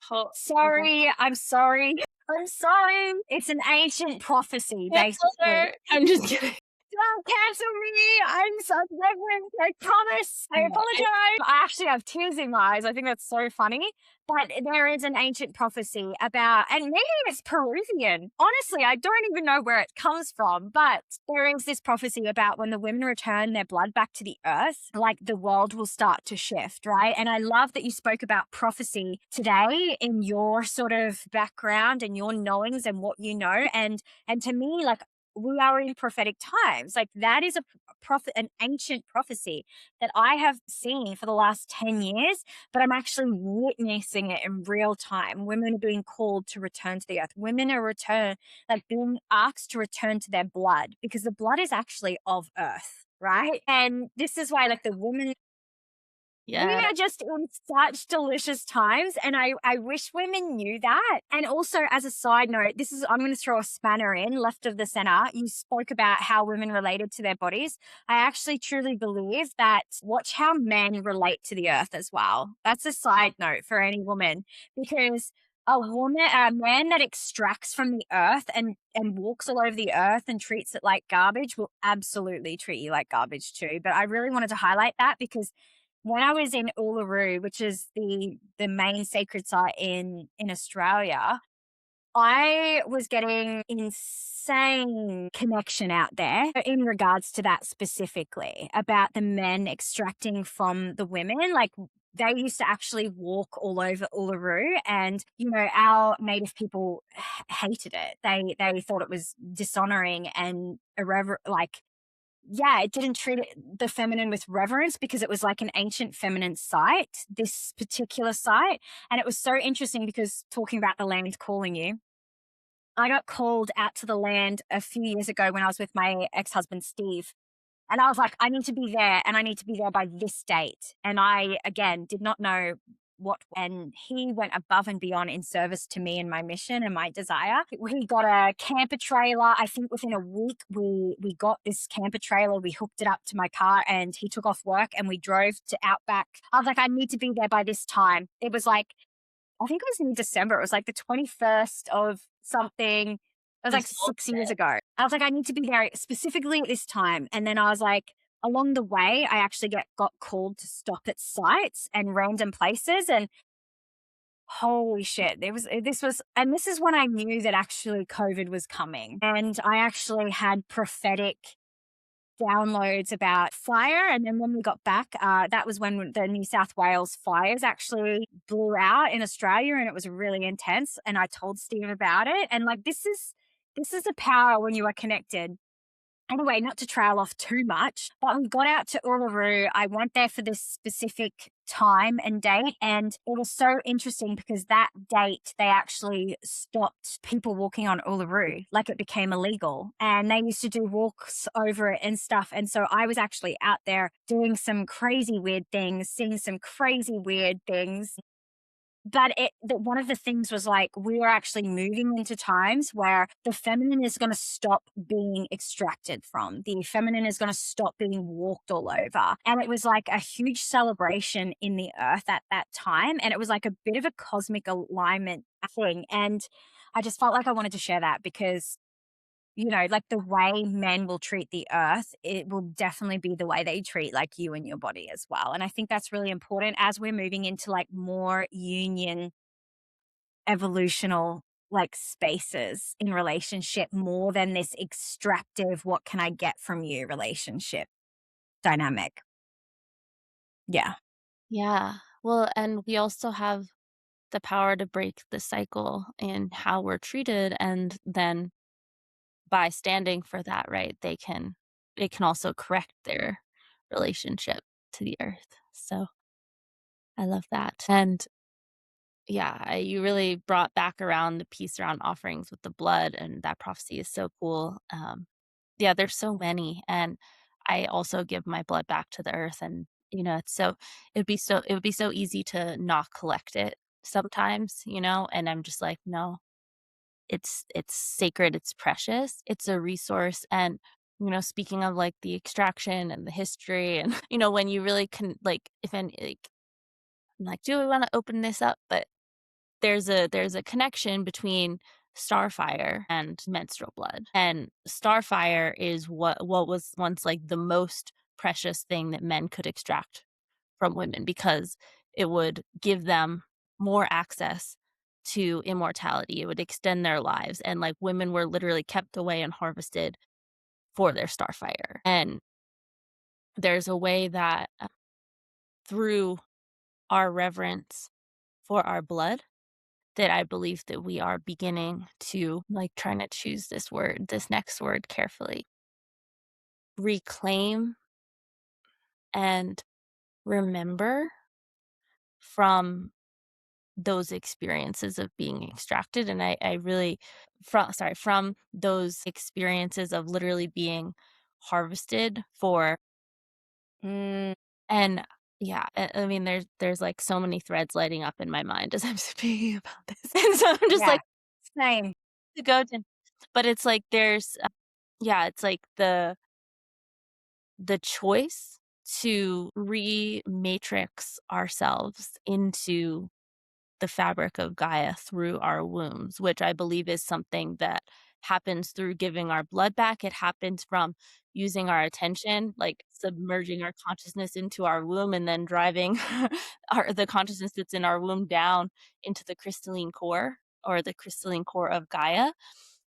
Ho mhm. Sorry, I'm sorry. I'm sorry. It's an ancient prophecy, Cancel basically. her. I'm just kidding. Don't cancel me. I'm so pregnant. I promise. I apologize. I actually have tears in my eyes. I think that's so funny. But there is an ancient prophecy about, and maybe it's Peruvian. Honestly, I don't even know where it comes from, but there is this prophecy about when the women return their blood back to the earth, like the world will start to shift, right? And I love that you spoke about prophecy today in your sort of background and your knowings and what you know. And to me, like, we are in prophetic times. Like, that is a prophet, an ancient prophecy that I have seen for the last 10 years, but I'm actually witnessing it in real time. Women are being called to return to the earth. Women are like being asked to return to their blood because the blood is actually of earth, right? And this is why, like, the women, we Yeah. are just in such delicious times, and I wish women knew that. And also, as a side note, this is, I'm going to throw a spanner in left of the center. You spoke about how women related to their bodies. I actually truly believe that watch how men relate to the earth as well. That's a side note for any woman, because a man that extracts from the earth and walks all over the earth and treats it like garbage will absolutely treat you like garbage too. But I really wanted to highlight that because when I was in Uluru, which is the main sacred site in Australia, I was getting insane connection out there in regards to that specifically about the men extracting from the women. Like, they used to actually walk all over Uluru, and our native people hated it. They thought it was dishonoring and irreverent, like, yeah, it didn't treat the feminine with reverence because it was like an ancient feminine site, this particular site. And it was so interesting because talking about the land calling you, I got called out to the land a few years ago when I was with my ex husband, Steve. And I was like, I need to be there and I need to be there by this date. And I, again, did not know what, and he went above and beyond in service to me and my mission and my desire. We got a camper trailer. I think within a week, we got this camper trailer. We hooked it up to my car and he took off work and we drove to Outback. I was like, I need to be there by this time. It was like, I think it was in December. It was like the 21st of something. It was like This 6 years ago. I was like, I need to be there specifically at this time. And then I was like, along the way, I actually got called to stop at sites and random places. And holy shit, and this is when I knew that actually COVID was coming. And I actually had prophetic downloads about fire. And then when we got back, that was when the New South Wales fires actually blew out in Australia, and it was really intense. And I told Steve about it. And like, this is the power when you are connected. Anyway, not to trail off too much, but we got out to Uluru. I went there for this specific time and date, and it was so interesting because that date they actually stopped people walking on Uluru, like it became illegal, and they used to do walks over it and stuff. And so I was actually out there doing some crazy weird things, seeing some crazy weird things, but one of the things was like we were actually moving into times where the feminine is going to stop being extracted from. The feminine is going to stop being walked all over. And it was like a huge celebration in the earth at that time. And it was like a bit of a cosmic alignment thing. And I just felt like I wanted to share that because like the way men will treat the earth, it will definitely be the way they treat like you and your body as well. And I think that's really important as we're moving into like more union, evolutional like spaces in relationship more than this extractive, what can I get from you relationship dynamic. Yeah. Yeah. Well, and we also have the power to break the cycle in how we're treated, and then by standing for that, right, they can also correct their relationship to the earth. So, I love that. And yeah, you really brought back around the piece around offerings with the blood, and that prophecy is so cool. Yeah, there's so many, and I also give my blood back to the earth, and it's so it would be so easy to not collect it sometimes, and I'm just like, no, it's sacred, it's precious, it's a resource. And speaking of like the extraction and the history, and when you really can, like, if any, like, I'm like, do we want to open this up? But there's a connection between starfire and menstrual blood. And starfire is what was once like the most precious thing that men could extract from women because it would give them more access to immortality. It would extend their lives. And like women were literally kept away and harvested for their starfire. And there's a way that through our reverence for our blood, that I believe that we are beginning to, like, trying to choose this next word carefully, reclaim and remember from those experiences of being extracted. And I really, from those experiences of literally being harvested for. Mm, And yeah, I mean, there's, like, so many threads lighting up in my mind as I'm speaking about this. And so I'm just yeah, like, same. to go to but it's like there's, yeah, it's like the choice to re-matrix ourselves into the fabric of Gaia through our wombs, which I believe is something that happens through giving our blood back. It happens from using our attention, like submerging our consciousness into our womb and then driving the consciousness that's in our womb down into the crystalline core or the crystalline core of Gaia,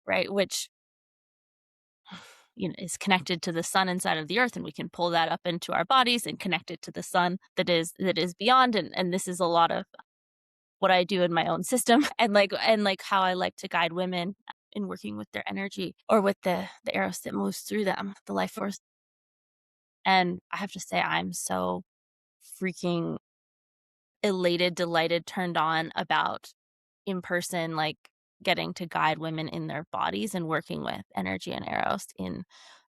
right? Which is connected to the sun inside of the earth, and we can pull that up into our bodies and connect it to the sun that is beyond. And this is a lot of what I do in my own system and how I like to guide women in working with their energy or with the eros that moves through them, the life force. And I have to say I'm so freaking elated, delighted, turned on about in person, like getting to guide women in their bodies and working with energy and eros in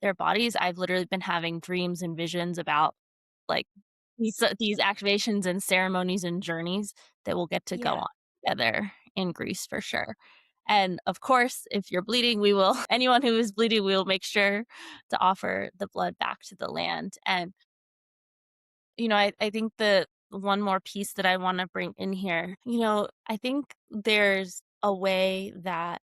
their bodies. I've literally been having dreams and visions about like these activations and ceremonies and journeys that we'll get to go Yeah. on together in Greece for sure. And of course, if you're bleeding, we will anyone who is bleeding, we will make sure to offer the blood back to the land. And I think the one more piece that I want to bring in here, I think there's a way that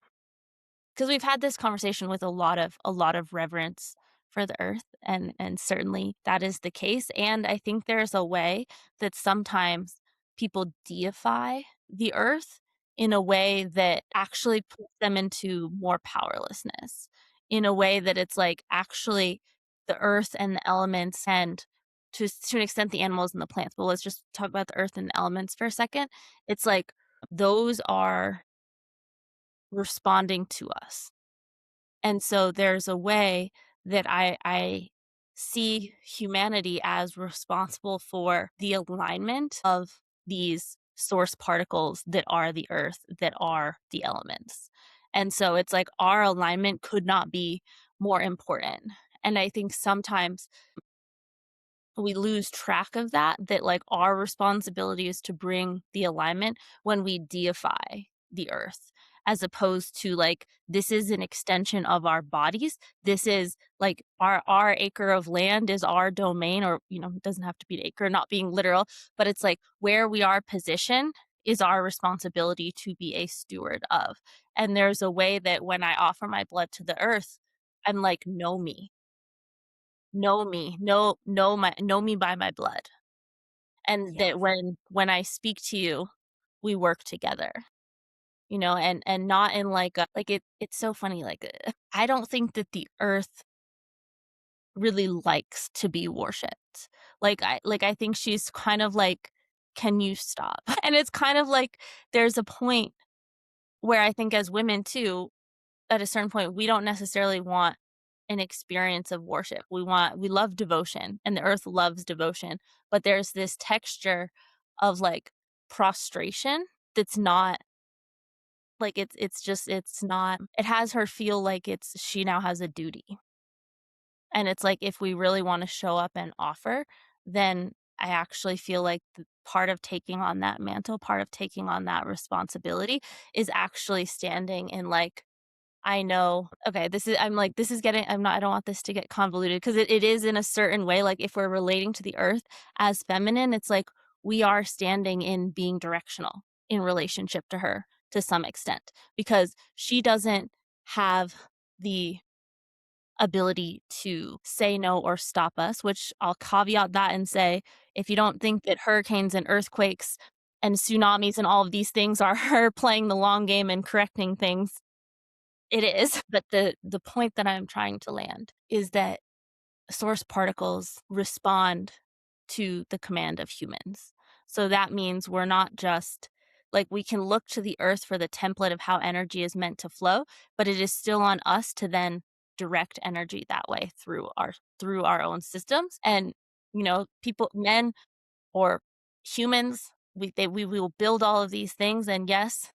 because we've had this conversation with a lot of reverence for the earth, and certainly that is the case. And I think there's a way that sometimes people deify the earth in a way that actually puts them into more powerlessness, in a way that it's like actually the earth and the elements and to an extent the animals and the plants, but let's just talk about the earth and the elements for a second. It's like those are responding to us. And so there's a way that I see humanity as responsible for the alignment of these source particles that are the earth, that are the elements. And so it's like our alignment could not be more important. And I think sometimes we lose track of that like our responsibility is to bring the alignment when we deify the earth, as opposed to like this is an extension of our bodies. This is like our acre of land is our domain, or it doesn't have to be an acre, not being literal, but it's like where we are positioned is our responsibility to be a steward of. And there's a way that when I offer my blood to the earth, I'm like, know me, know me by my blood. And Yes. that when I speak to you, we work together, and not in like a like it's so funny, like, I don't think that the earth really likes to be worshipped. I think she's kind of like, "Can you stop?" And it's kind of like there's a point where I think as women too, at a certain point, we don't necessarily want an experience of worship. We love devotion, and the earth loves devotion, but there's this texture of like prostration that's not like it's not it has her feel like she now has a duty. And it's like if we really want to show up and offer, then I actually feel like part of taking on that mantle, part of taking on that responsibility is actually standing in like I know. Okay, I'm like, this is getting I don't want this to get convoluted because it is in a certain way, like, if we're relating to the earth as feminine, it's like we are standing in being directional in relationship to her to some extent because she doesn't have the ability to say no or stop us, which I'll caveat that and say, if you don't think that hurricanes and earthquakes and tsunamis and all of these things are her playing the long game and correcting things, it is. But the point that I'm trying to land is that source particles respond to the command of humans. So that means we're not just like we can look to the earth for the template of how energy is meant to flow, but it is still on us to then direct energy that way through our own systems. And people, men or humans, we will build all of these things, and yes,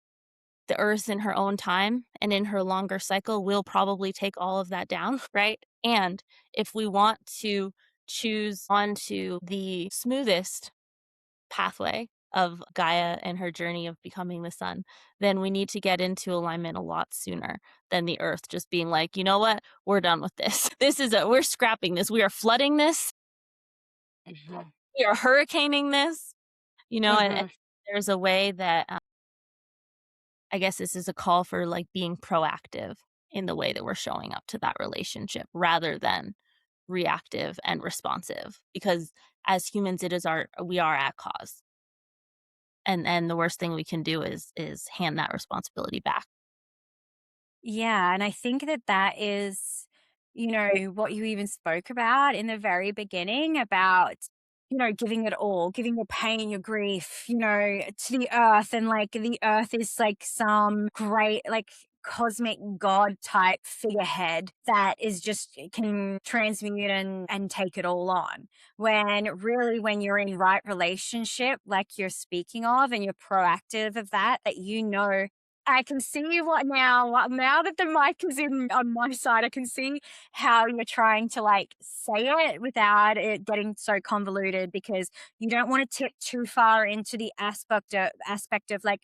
the earth in her own time and in her longer cycle will probably take all of that down, right? And if we want to choose onto the smoothest pathway of Gaia and her journey of becoming the sun, then we need to get into alignment a lot sooner than the earth just being like, you know what? We're done with this. We're scrapping this. We are flooding this. Mhm. We are hurricaning this, and Mhm. there's a way that I guess this is a call for like being proactive in the way that we're showing up to that relationship rather than reactive and responsive because as humans we are at cause, and the worst thing we can do is hand that responsibility back. Yeah, and I think that that is, what you even spoke about in the very beginning about, giving it all, giving your pain, your grief, to the earth. And like the earth is like some great, like, cosmic god type figurehead that is just can transmute and take it all on, when really when you're in right relationship like you're speaking of and you're proactive of that I can see now that the mic is in on my side, I can see how you're trying to, like, say it without it getting so convoluted because you don't wanna tip too far into the aspect of, like,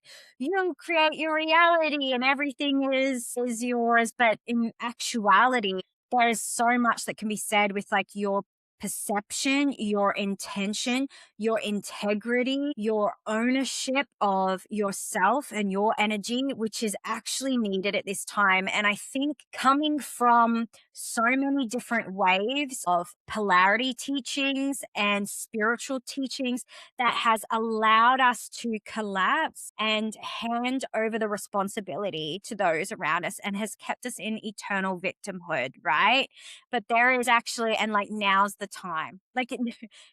create your reality and everything is yours, but in actuality, there is so much that can be said with, like, your perception, your intention, your integrity, your ownership of yourself and your energy, which is actually needed at this time. And I think coming from so many different waves of polarity teachings and spiritual teachings that has allowed us to collapse and hand over the responsibility to those around us and has kept us in eternal victimhood, right? But there is actually, and like now's the time. Like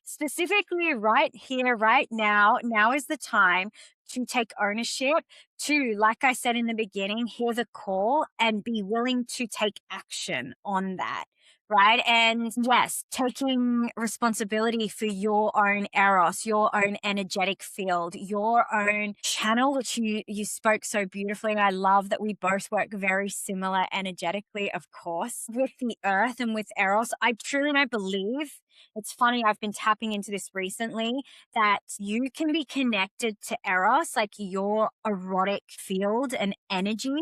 specifically right here, right now is the time to take ownership, to, like I said in the beginning, hear the call and be willing to take action on that. Right. And yes, taking responsibility for your own eros, your own energetic field, your own channel, which you spoke so beautifully. And I love that we both work very similar energetically, of course, with the earth and with eros. I truly don't believe, it's funny, I've been tapping into this recently, that you can be connected to eros, like your erotic field and energy,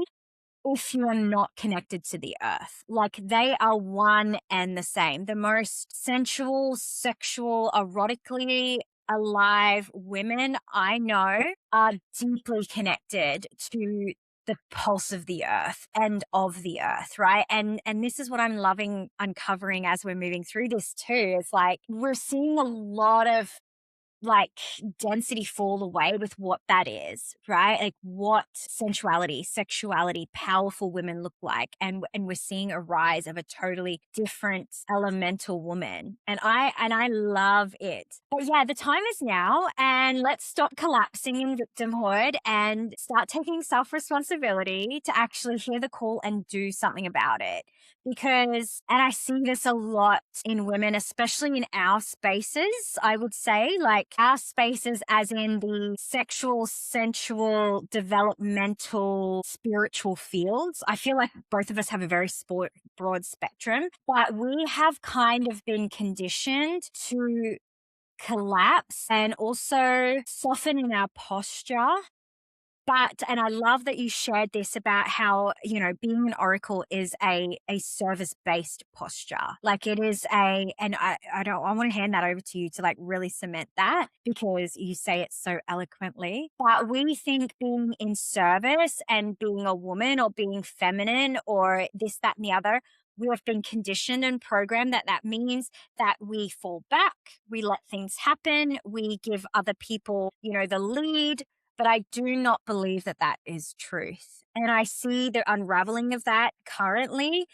if you are not connected to the earth. Like they are one and the same. The most sensual, sexual, erotically alive women I know are deeply connected to the pulse of the earth and of the earth, right? And this is what I'm loving uncovering as we're moving through this too. It's like we're seeing a lot of like density fall away with what that is, right? Like what sensuality, sexuality, powerful women look like. And we're seeing a rise of a totally different elemental woman. And I love it. But yeah, the time is now, and let's stop collapsing in victimhood and start taking self-responsibility to actually hear the call and do something about it. Because, and I see this a lot in women, especially in our spaces, I would say, like our spaces, as in the sexual, sensual, developmental, spiritual fields. I feel like both of us have a very broad spectrum, but we have kind of been conditioned to collapse and also soften in our posture But and I love that you shared this about how, being an oracle is a service-based posture. Like it is and I want to hand that over to you to like really cement that because you say it so eloquently. But we think being in service and being a woman or being feminine or this, that, and the other, we have been conditioned and programmed that that means that we fall back, we let things happen, we give other people, the lead, but I do not believe that that is truth. And I see the unraveling of that currently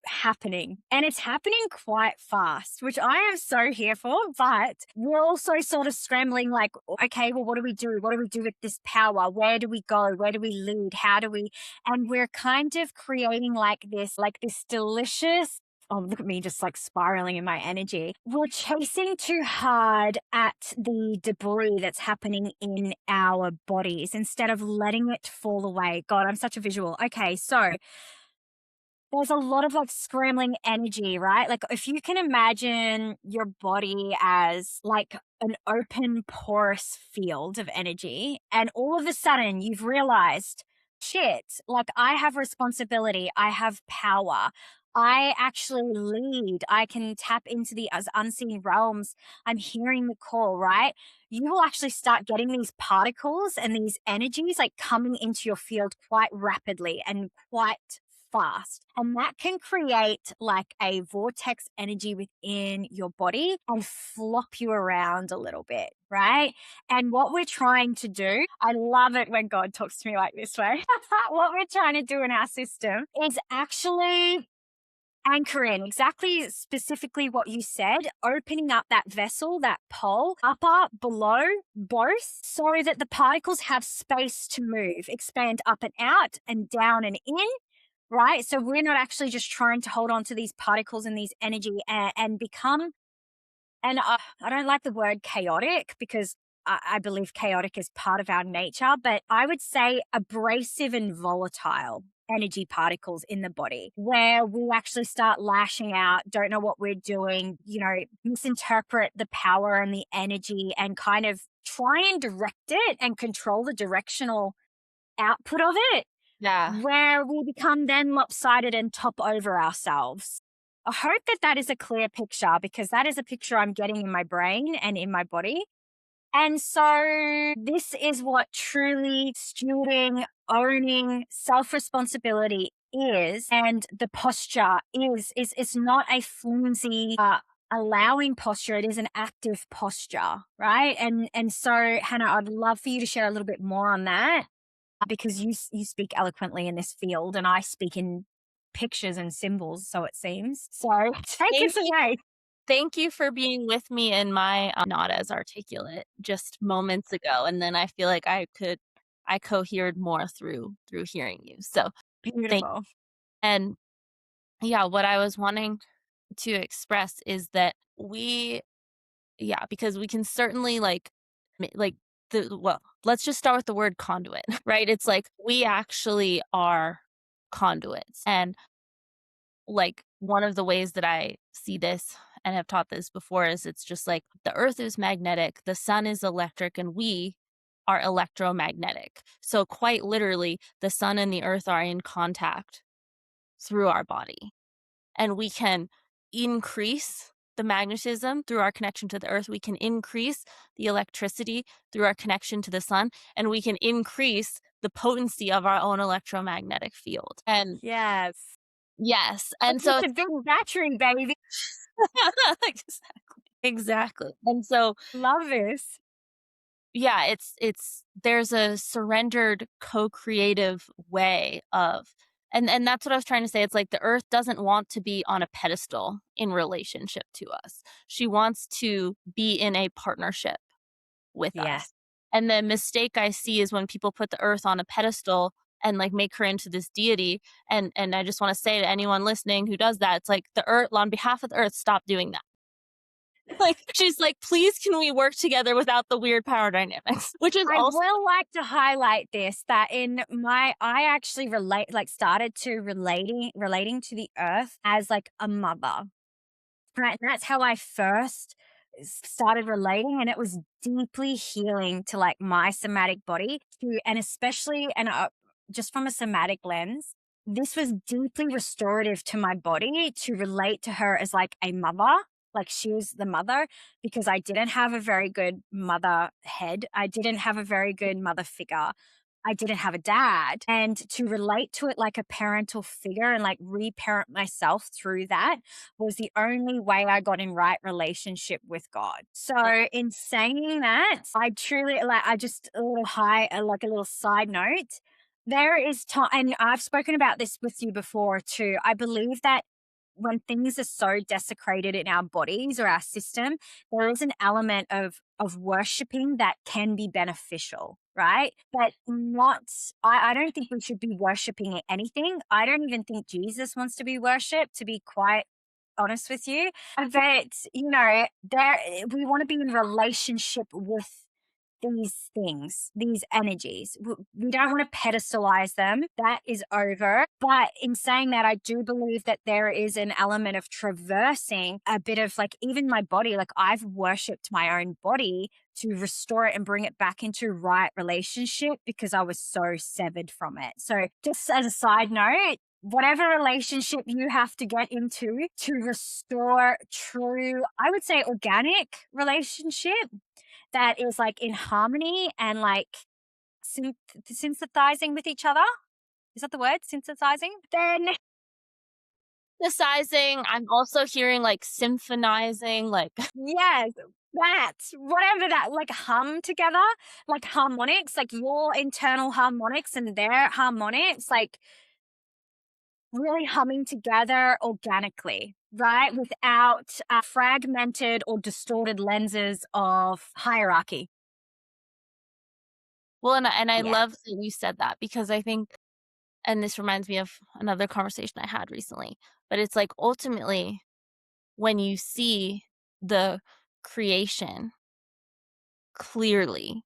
happening. And it's happening quite fast, which I am so here for. But we're also sort of scrambling like, okay, well, what do we do? What do we do with this power? Where do we go? Where do we lead? How do we? And we're kind of creating like this delicious. Oh, look at me just like spiraling in my energy. We're chasing too hard at the debris that's happening in our bodies instead of letting it fall away. God, I'm such a visual. Okay, so there's a lot of like scrambling energy, right? Like if you can imagine your body as like an open, porous field of energy, and all of a sudden you've realized, shit, like I have responsibility, I have power. I actually lead. I can tap into the as unseen realms. I'm hearing the call, right? You will actually start getting these particles and these energies like coming into your field quite rapidly and quite fast. And that can create like a vortex energy within your body and flop you around a little bit, right? And what we're trying to do, I love it when God talks to me like this way. What we're trying to do in our system is actually anchor in exactly specifically what you said, opening up that vessel, that pole, upper, below, both, so that the particles have space to move, expand up and out and down and in, right? So we're not actually just trying to hold on to these particles and these energy and become, and I don't like the word chaotic because I believe chaotic is part of our nature, but I would say abrasive and volatile energy particles in the body where we actually start lashing out, don't know what we're doing, misinterpret the power and the energy and kind of try and direct it and control the directional output of it Yeah. where we become then lopsided and top over ourselves. I hope that that is a clear picture because that is a picture I'm getting in my brain and in my body. And so this is what truly stewarding, owning, self-responsibility is. And the posture is it's not a flimsy allowing posture. It is an active posture, right? And so Hannah, I'd love for you to share a little bit more on that because you speak eloquently in this field and I speak in pictures and symbols, so it seems. So take Thank us you. away. Thank you for being with me in my, not as articulate just moments ago, and then I feel like I cohered more through hearing you, so thank Beautiful. and yeah, what I was wanting to express is that because we can certainly, like, like, let's just start with the word conduit, right? It's like, we actually are conduits, and like, one of the ways that I see this and have taught this before is it's just like the earth is magnetic, the sun is electric, and we are electromagnetic. So quite literally, the sun and the earth are in contact through our body. And we can increase the magnetism through our connection to the earth. We can increase the electricity through our connection to the sun, and we can increase the potency of our own electromagnetic field. And Yes. yes, It's and so just a big battery, baby. exactly, exactly. And so, Love this. yeah, it's there's a surrendered co-creative way of and that's what I was trying to say. It's like the earth doesn't want to be on a pedestal in relationship to us. She wants to be in a partnership with Yes. us. And the mistake I see is when people put the earth on a pedestal and like make her into this deity. And I just want to say to anyone listening who does that, it's like the earth on behalf of the earth, stop doing that. Like, she's like, "Please, can we work together without the weird power dynamics?" Which is I also will like to highlight this that I actually started to relating to the earth as like a mother. Right. And that's how I first started relating, and it was deeply healing to like my somatic body to, and especially, and just from a somatic lens, this was deeply restorative to my body to relate to her as like a mother. Like she was the mother, because I didn't have a very good mother head. I didn't have a very good mother figure. I didn't have a dad. And to relate to it like a parental figure and like reparent myself through that was the only way I got in right relationship with God. So in saying that, I truly like, I just a little high, like a little side note. There is time, and I've spoken about this with you before too. I believe that when things are so desecrated in our bodies or our system, there is an element of worshiping that can be beneficial, right? But not, I don't think we should be worshiping anything. I don't even think Jesus wants to be worshipped, to be quite honest with you. But, you know, there we want to be in relationship with these things, these energies. We don't want to pedestalize them. That is over. But in saying that, I do believe that there is an element of traversing a bit of like even my body. Like I've worshipped my own body to restore it and bring it back into right relationship because I was so severed from it. So, just as a side note, whatever relationship you have to get into to restore true, I would say organic relationship that is like in harmony and like synthesizing with each other. Is that the word? Synthesizing? Then Synthesizing, I'm also hearing, like, symphonizing, like yes, that whatever that like hum together, like harmonics, like your internal harmonics and their harmonics, like really humming together organically, right? Without fragmented or distorted lenses of hierarchy. well, and I Yeah. love that you said that because I think and this reminds me of another conversation I had recently, but it's like, ultimately, when you see the creation clearly,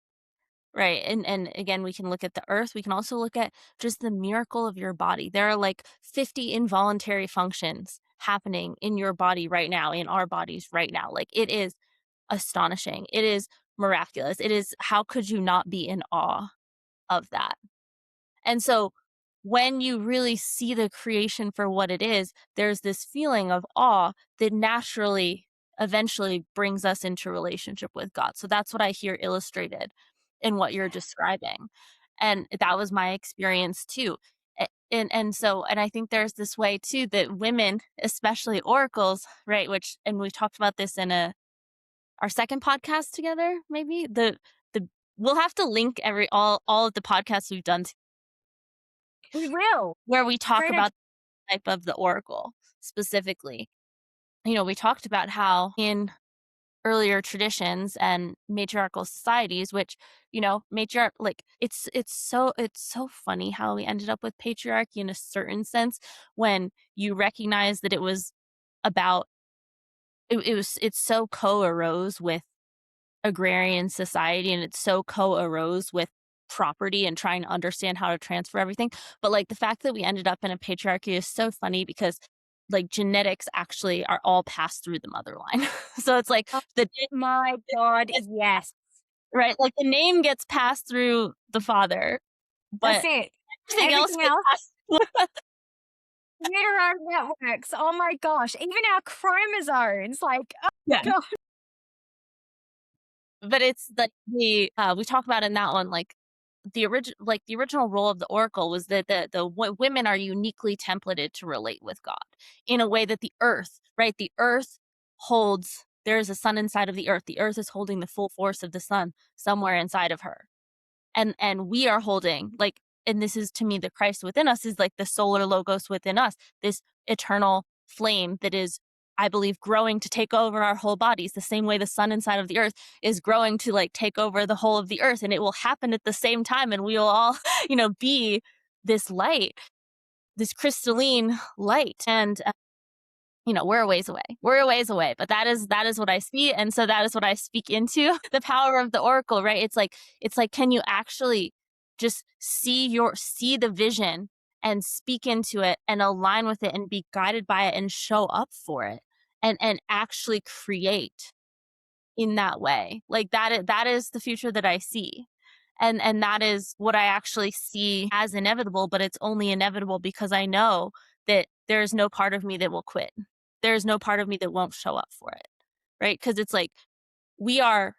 right? And again, we can look at the earth, we can also look at just the miracle of your body. There are like 50 involuntary functions happening in your body right now, in our bodies right now. Like it is astonishing. It is miraculous. It is how could you not be in awe of that? And so when you really see the creation for what it is, there's this feeling of awe that naturally eventually brings us into relationship with God. So that's what I hear illustrated in what you're describing. And that was my experience too. And I think there's this way too that women, especially oracles, right, which and we talked about this in a our second podcast together, maybe. The we'll have to link all of the podcasts we've done We will. where we talk Great idea. about the type of the oracle specifically. We talked about how in earlier traditions and matriarchal societies, which, matriarch like it's so funny how we ended up with patriarchy in a certain sense when you recognize that it was about it's so co-arose with agrarian society and it's so co-arose with property and trying to understand how to transfer everything. But like the fact that we ended up in a patriarchy is so funny because like genetics actually are all passed through the mother line. So it's like Oh the my God, yes. right, like the name gets passed through the father, That's but it. everything else Everything gets else, passed neural networks. Oh my gosh. Even our chromosomes, like, oh yeah. God. But it's like we talk about in that one, like the original role of the oracle was that women are uniquely templated to relate with God in a way that the earth, right? The earth holds there is a sun inside of the earth. The earth is holding the full force of the sun somewhere inside of her. And we are holding like and this is to me the Christ within us is like the solar logos within us, this eternal flame that is I believe growing to take over our whole bodies the same way the sun inside of the earth is growing to like take over the whole of the earth and it will happen at the same time and we will all be this light, this crystalline light. And we're a ways away. We're a ways away, but that is what I see, and so that is what I speak into the power of the oracle, right? It's like, can you actually just see the vision and speak into it and align with it and be guided by it and show up for it and actually create. in that way. Like that is the future that I see. And that is what I actually see as inevitable, but it's only inevitable because I know that there's no part of me that will quit. There's no part of me that won't show up for it. Right? Cuz it's like we are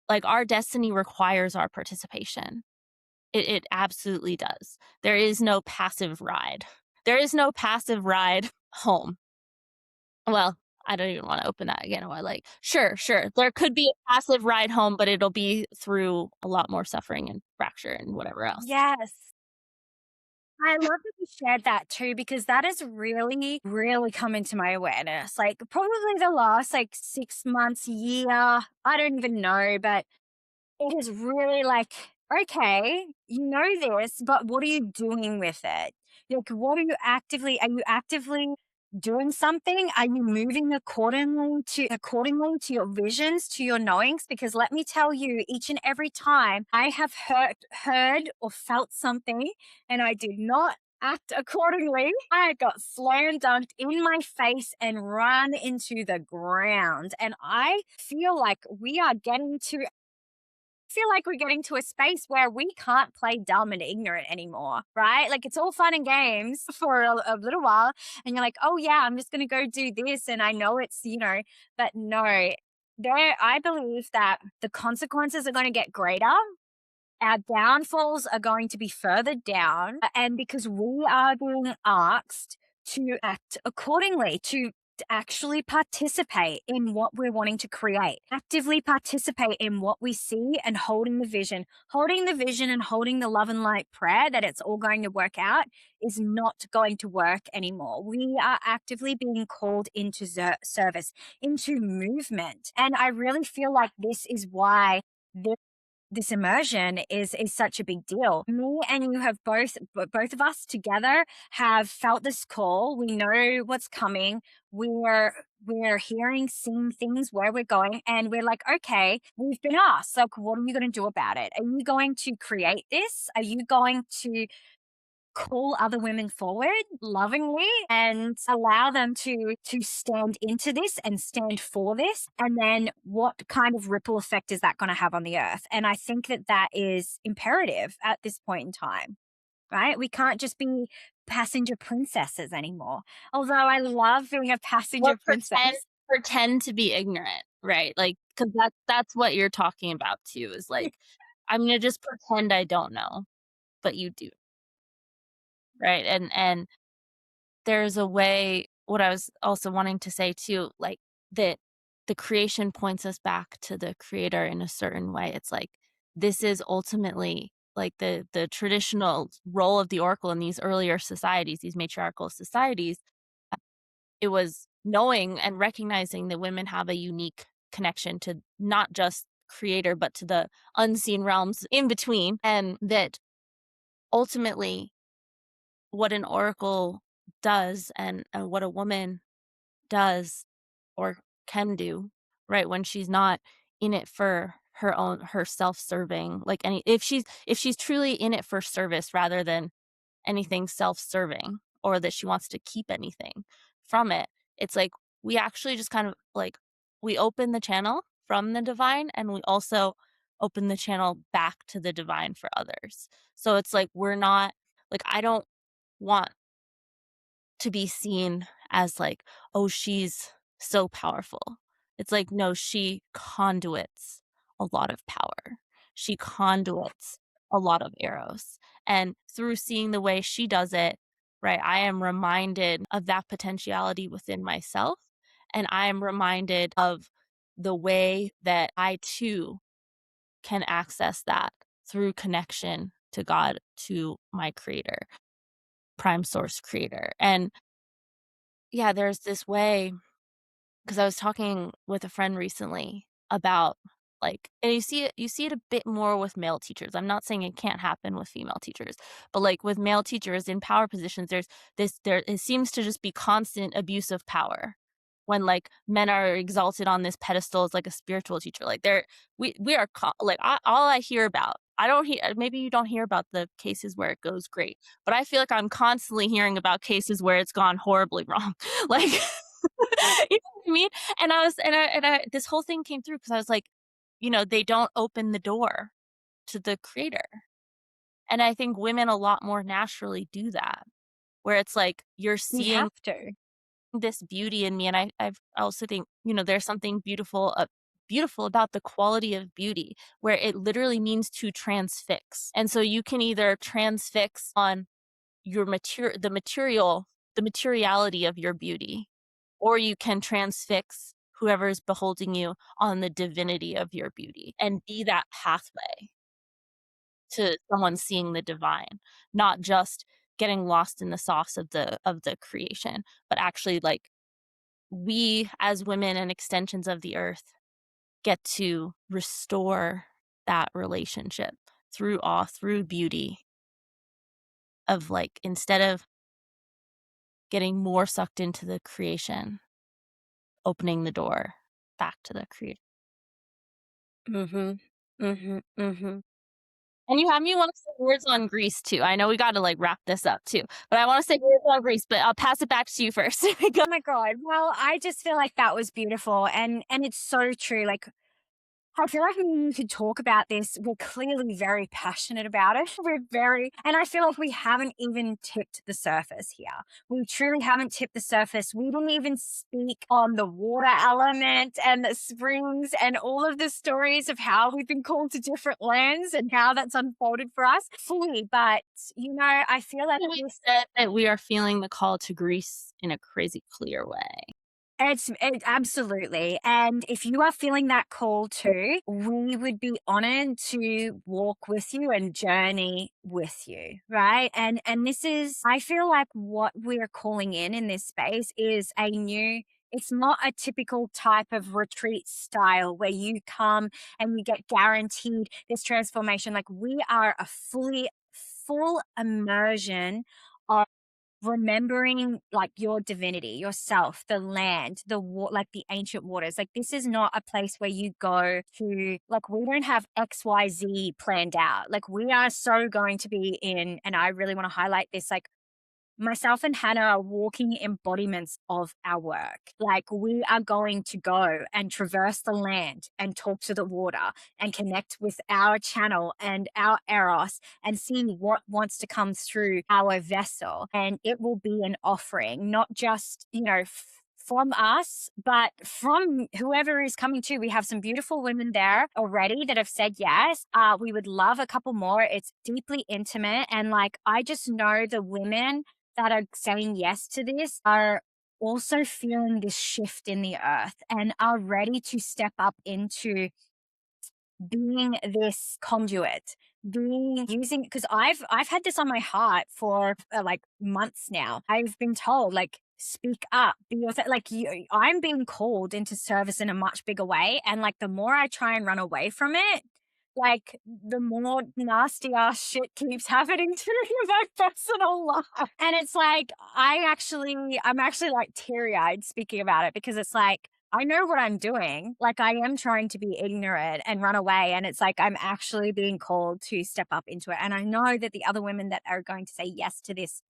like our destiny requires our participation. It absolutely does. There is no passive ride. There is no passive ride home. Well, I don't even wanna open that again, or like, sure, there could be a passive ride home, but it'll be through a lot more suffering and fracture and whatever else. Yes. I love that you shared that too, because that has really, really come into my awareness. Like probably the last like 6 months, year, I don't even know, but it is really like, okay, you know this, but what are you doing with it? Like, what are you actively doing something? Are you moving accordingly to your visions, to your knowings? Because let me tell you, each and every time I have heard or felt something and I did not act accordingly, I got slam dunked in my face and run into the ground. And I feel like we're getting to a space where we can't play dumb and ignorant anymore, right? Like it's all fun and games for a little while. And you're like, oh, yeah, I'm just going to go do this. And I know but no, I believe that the consequences are going to get greater, our downfalls are going to be further down. And because we are being asked to act accordingly, to actually participate in what we're wanting to create, actively participate in what we see and holding the vision and holding the love and light prayer that it's all going to work out is not going to work anymore. We are actively being called into service, into movement. And I really feel like this is why this immersion is such a big deal. Me and you have both of us together have felt this call. We know what's coming. We're hearing, seeing things where we're going, and we're like, okay, we've been asked. Like, what are you going to do about it? Are you going to create this? Are you going to call other women forward lovingly and allow them to stand into this and stand for this, and then what kind of ripple effect is that going to have on the earth? And I think that that is imperative at this point in time, right? We can't just be passenger princesses anymore, although I love being a Or passenger princess. pretend to be ignorant, right? Like, because that's what you're talking about too, is like, I'm gonna just pretend I don't know, but you do, right? And there's a way what I was also wanting to say too, like, that the creation points us back to the creator in a certain way. It's like, this is ultimately, like, the traditional role of the oracle in these earlier societies, these matriarchal societies, it was knowing and recognizing that women have a unique connection to not just creator, but to the unseen realms in between, and that ultimately what an oracle does and what a woman does or can do, right? When she's not in it for her self-serving, like any if she's truly in it for service rather than anything self-serving, or that she wants to keep anything from it. It's like we actually just kind of like we open the channel from the divine, and we also open the channel back to the divine for others. So it's like we're not like I don't want to be seen as like, "Oh, she's so powerful." It's like, no, she conduits a lot of power. She conduits a lot of arrows. And through seeing the way she does it, right, I am reminded of that potentiality within myself. And I am reminded of the way that I too can access that through connection to God, to my creator, prime source creator. And yeah, there's this way, because I was talking with a friend recently about like, and you see it a bit more with male teachers. I'm not saying it can't happen with female teachers, but like with male teachers in power positions, there it seems to just be constant abuse of power when like men are exalted on this pedestal as like a spiritual teacher. Like we are all I hear about. I don't hear, maybe you don't hear about the cases where it goes great, but I feel like I'm constantly hearing about cases where it's gone horribly wrong. Like You know what I mean? And I this whole thing came through because I was like, they don't open the door to the creator. And I think women a lot more naturally do that, where it's like you're We seeing have to. this beauty in me, and I also think, there's something beautiful about the quality of beauty, where it literally means to transfix. And so you can either transfix on your the materiality of your beauty, or you can transfix whoever's beholding you on the divinity of your beauty and be that pathway to someone seeing the divine, not just getting lost in the sauce of the creation, but actually, like, we as women and extensions of the earth get to restore that relationship through awe, through beauty, of, like, instead of getting more sucked into the creation, opening the door back to the creator. Mhm. Mhm. Mhm. And you have me wanna say words on Greece too. I know we gotta, like, wrap this up too, but I wanna say words on Greece, but I'll pass it back to you first. Go. Oh my god. Well, I just feel like that was beautiful, and it's so true. Like, I feel like when we could talk about this, we're clearly very passionate about it. And I feel like we haven't even tipped the surface here. We truly haven't tipped the surface. We didn't even speak on the water element and the springs and all of the stories of how we've been called to different lands and how that's unfolded for us fully. But, I feel like We this. said that we are feeling the call to Greece in a crazy clear way. Absolutely, and if you are feeling that call too, we would be honored to walk with you and journey with you, right? And this is, I feel like what we're calling in this space is a new. It's not a typical type of retreat style where you come and you get guaranteed this transformation. Like, we are a full immersion remembering, like, your divinity, yourself, the land, like the ancient waters. Like, this is not a place where you go to, like, we don't have XYZ planned out. Like, we are so going to be in, and I really want to highlight this, like, myself and Hannah are walking embodiments of our work. Like, we are going to go and traverse the land and talk to the water and connect with our channel and our eros and see what wants to come through our vessel. And it will be an offering, not just, from us, but from whoever is coming too. We have some beautiful women there already that have said yes. We would love a couple more. It's deeply intimate. And, like, I just know the women that are saying yes to this are also feeling this shift in the earth and are ready to step up into being this conduit, being using, because I've had this on my heart for like months now. I've been told, like, speak up, like, I'm being called into service in a much bigger way, and, like, the more I try and run away from it, like, the more nasty ass shit keeps happening to me in my personal life. And it's like, I'm actually, like, teary eyed speaking about it, because it's like, I know what I'm doing. Like, I am trying to be ignorant and run away. And it's like, I'm actually being called to step up into it. And I know that the other women that are going to say yes to this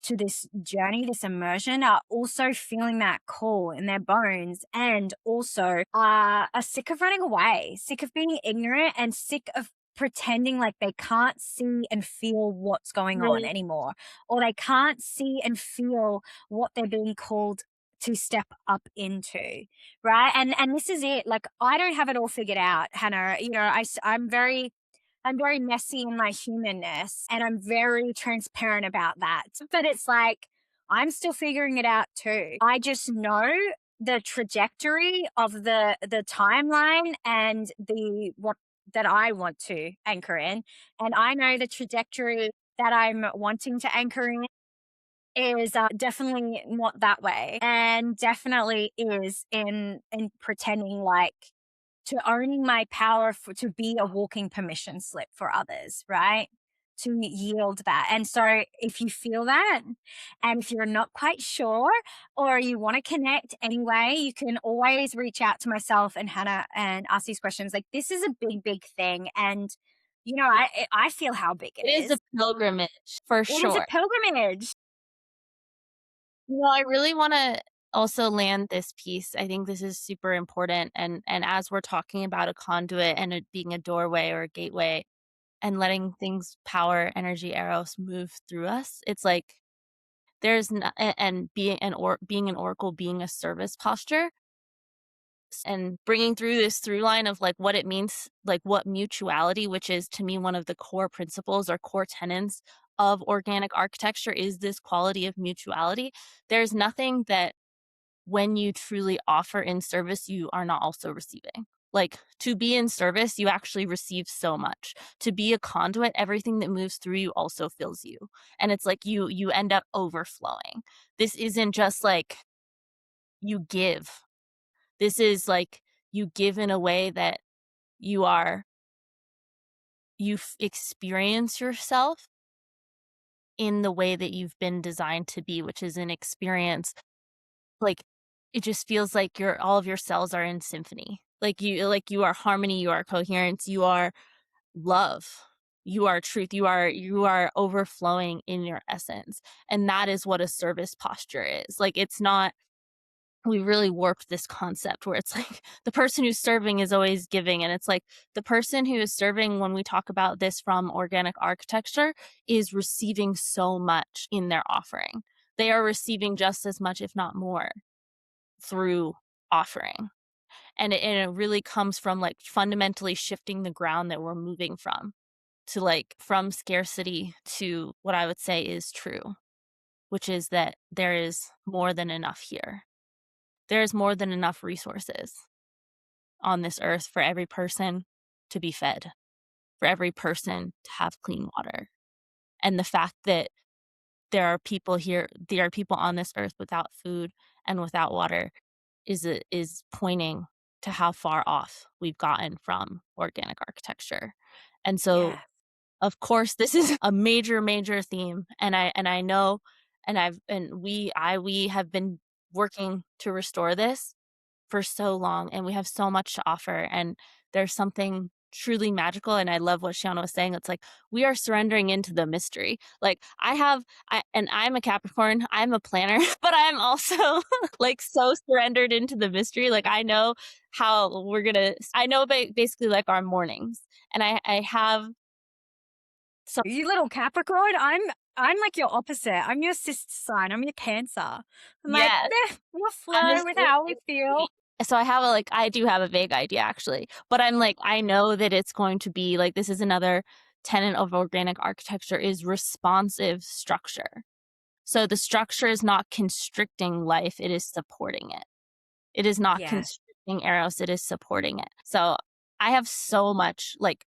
journey, this immersion, are also feeling that call in their bones, and also are sick of running away, sick of being ignorant, and sick of pretending like they can't see and feel what's going on Really. anymore, or they can't see and feel what they're being called to step up into, right? And this is it. Like, I don't have it all figured out, Hannah. I'm very messy in my humanness, and I'm very transparent about that. But it's like, I'm still figuring it out too. I just know the trajectory of the timeline and the what that I want to anchor in. And I know the trajectory that I'm wanting to anchor in is definitely not that way, and definitely is in pretending like, to owning my power to be a walking permission slip for others, right? To yield that. And so, if you feel that, and if you're not quite sure, or you want to connect anyway, you can always reach out to myself and Hannah and ask these questions. Like, this is a big, big thing. And, I feel how big it It is a is. pilgrimage for It is a sure. pilgrimage. I really wanna also land this piece. I think this is super important, and as we're talking about a conduit and it being a doorway or a gateway and letting things, power, energy, eros move through us, it's like there's no, and being an oracle, being a service posture, and bringing through this through line of like what it means, like what mutuality, which is to me one of the core principles or core tenets of organic architecture, is this quality of mutuality. There's nothing that when you truly offer in service, you are not also receiving. Like to be in service, you actually receive so much. To be a conduit, everything that moves through you also fills you. And it's like you end up overflowing. This isn't just like you give. This is like you give in a way that you are experience yourself in the way that you've been designed to be, which is an experience. Like, it just feels like all of your cells are in symphony. Like you are harmony, you are coherence, you are love, you are truth, you are overflowing in your essence. And that is what a service posture is. Like it's not, we really warped this concept where it's like the person who's serving is always giving, and it's like the person who is serving, when we talk about this from organic architecture, is receiving so much in their offering. They are receiving just as much, if not more, through offering. And it really comes from like fundamentally shifting the ground that we're moving from, to like from scarcity to what I would say is true, which is that there is more than enough here. There is more than enough resources on this earth for every person to be fed, for every person to have clean water. And the fact that there are people on this earth without food and without water is pointing to how far off we've gotten from organic architecture. And so, Yeah. of course, this is a major, major theme, and I know, and we have been working to restore this for so long, and we have so much to offer, and there's something truly magical. And I love what Sheeana was saying. It's like we are surrendering into the mystery. Like I'm a Capricorn, I'm a planner, but I'm also like so surrendered into the mystery. Like I know how I know basically like our mornings, and I have some. You little Capricorn, I'm like your opposite. I'm your sister sign. I'm your Cancer. I'm like, Yes, we'll I'm flow just with how we feel. so I do have a vague idea actually, but I'm like, I know that it's going to be like, this is another tenet of organic architecture, is responsive structure. So the structure is not constricting life, it is supporting it. It is not Yeah. constricting Eros, it is supporting it. So I have so much like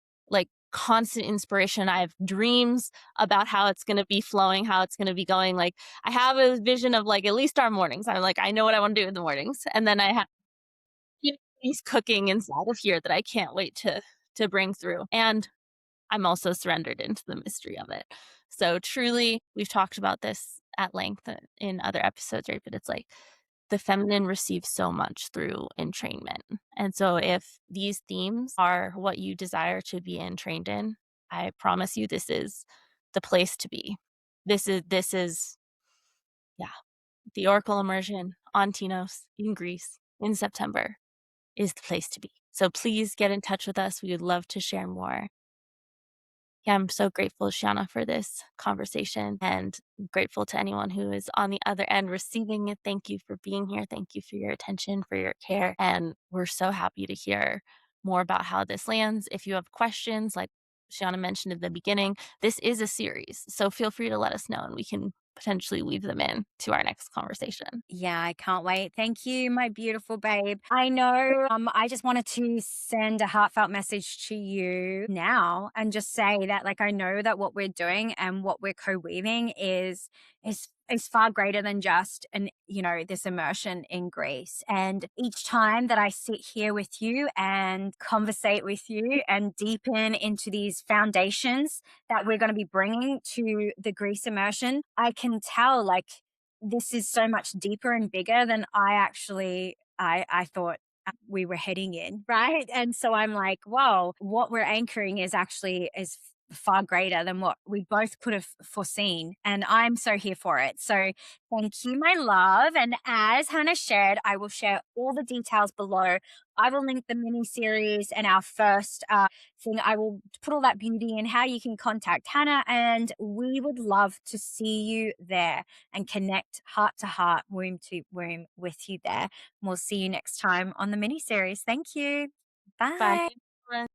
constant inspiration. I have dreams about how it's going to be flowing, how it's going to be going. Like I have a vision of like at least our mornings. I'm like, I know what I want to do in the mornings. And then I have he's cooking inside of here that I can't wait to bring through. And I'm also surrendered into the mystery of it. So truly, we've talked about this at length in other episodes, right? But it's like the feminine receives so much through entrainment. And so if these themes are what you desire to be entrained in, I promise you this is the place to be. This is yeah, the Oracle immersion on Tinos in Greece in September is the place to be. So please get in touch with us. We would love to share more. Yeah, I'm so grateful, Sheeana, for this conversation, and grateful to anyone who is on the other end receiving it. Thank you for being here. Thank you for your attention, for your care. And we're so happy to hear more about how this lands. If you have questions, like Sheeana mentioned in the beginning, this is a series. So feel free to let us know and we can potentially weave them in to our next conversation. Yeah, I can't wait. Thank you, my beautiful babe. I know I just wanted to send a heartfelt message to you now and just say that like I know that what we're doing and what we're co-weaving is far greater than just this immersion in Greece. And each time that I sit here with you and conversate with you and deepen into these foundations that we're going to be bringing to the Greece immersion, I can tell like this is so much deeper and bigger than I thought we were heading in, right? And so I'm like, whoa, what we're anchoring is actually is far greater than what we both could have foreseen. And I'm so here for it. So thank you, my love. And as Hannah shared, I will share all the details below. I will link the mini series and our first thing. I will put all that beauty and how you can contact Hannah. And we would love to see you there and connect heart to heart, womb to womb with you there. We'll see you next time on the mini series. Thank you. Bye. Bye.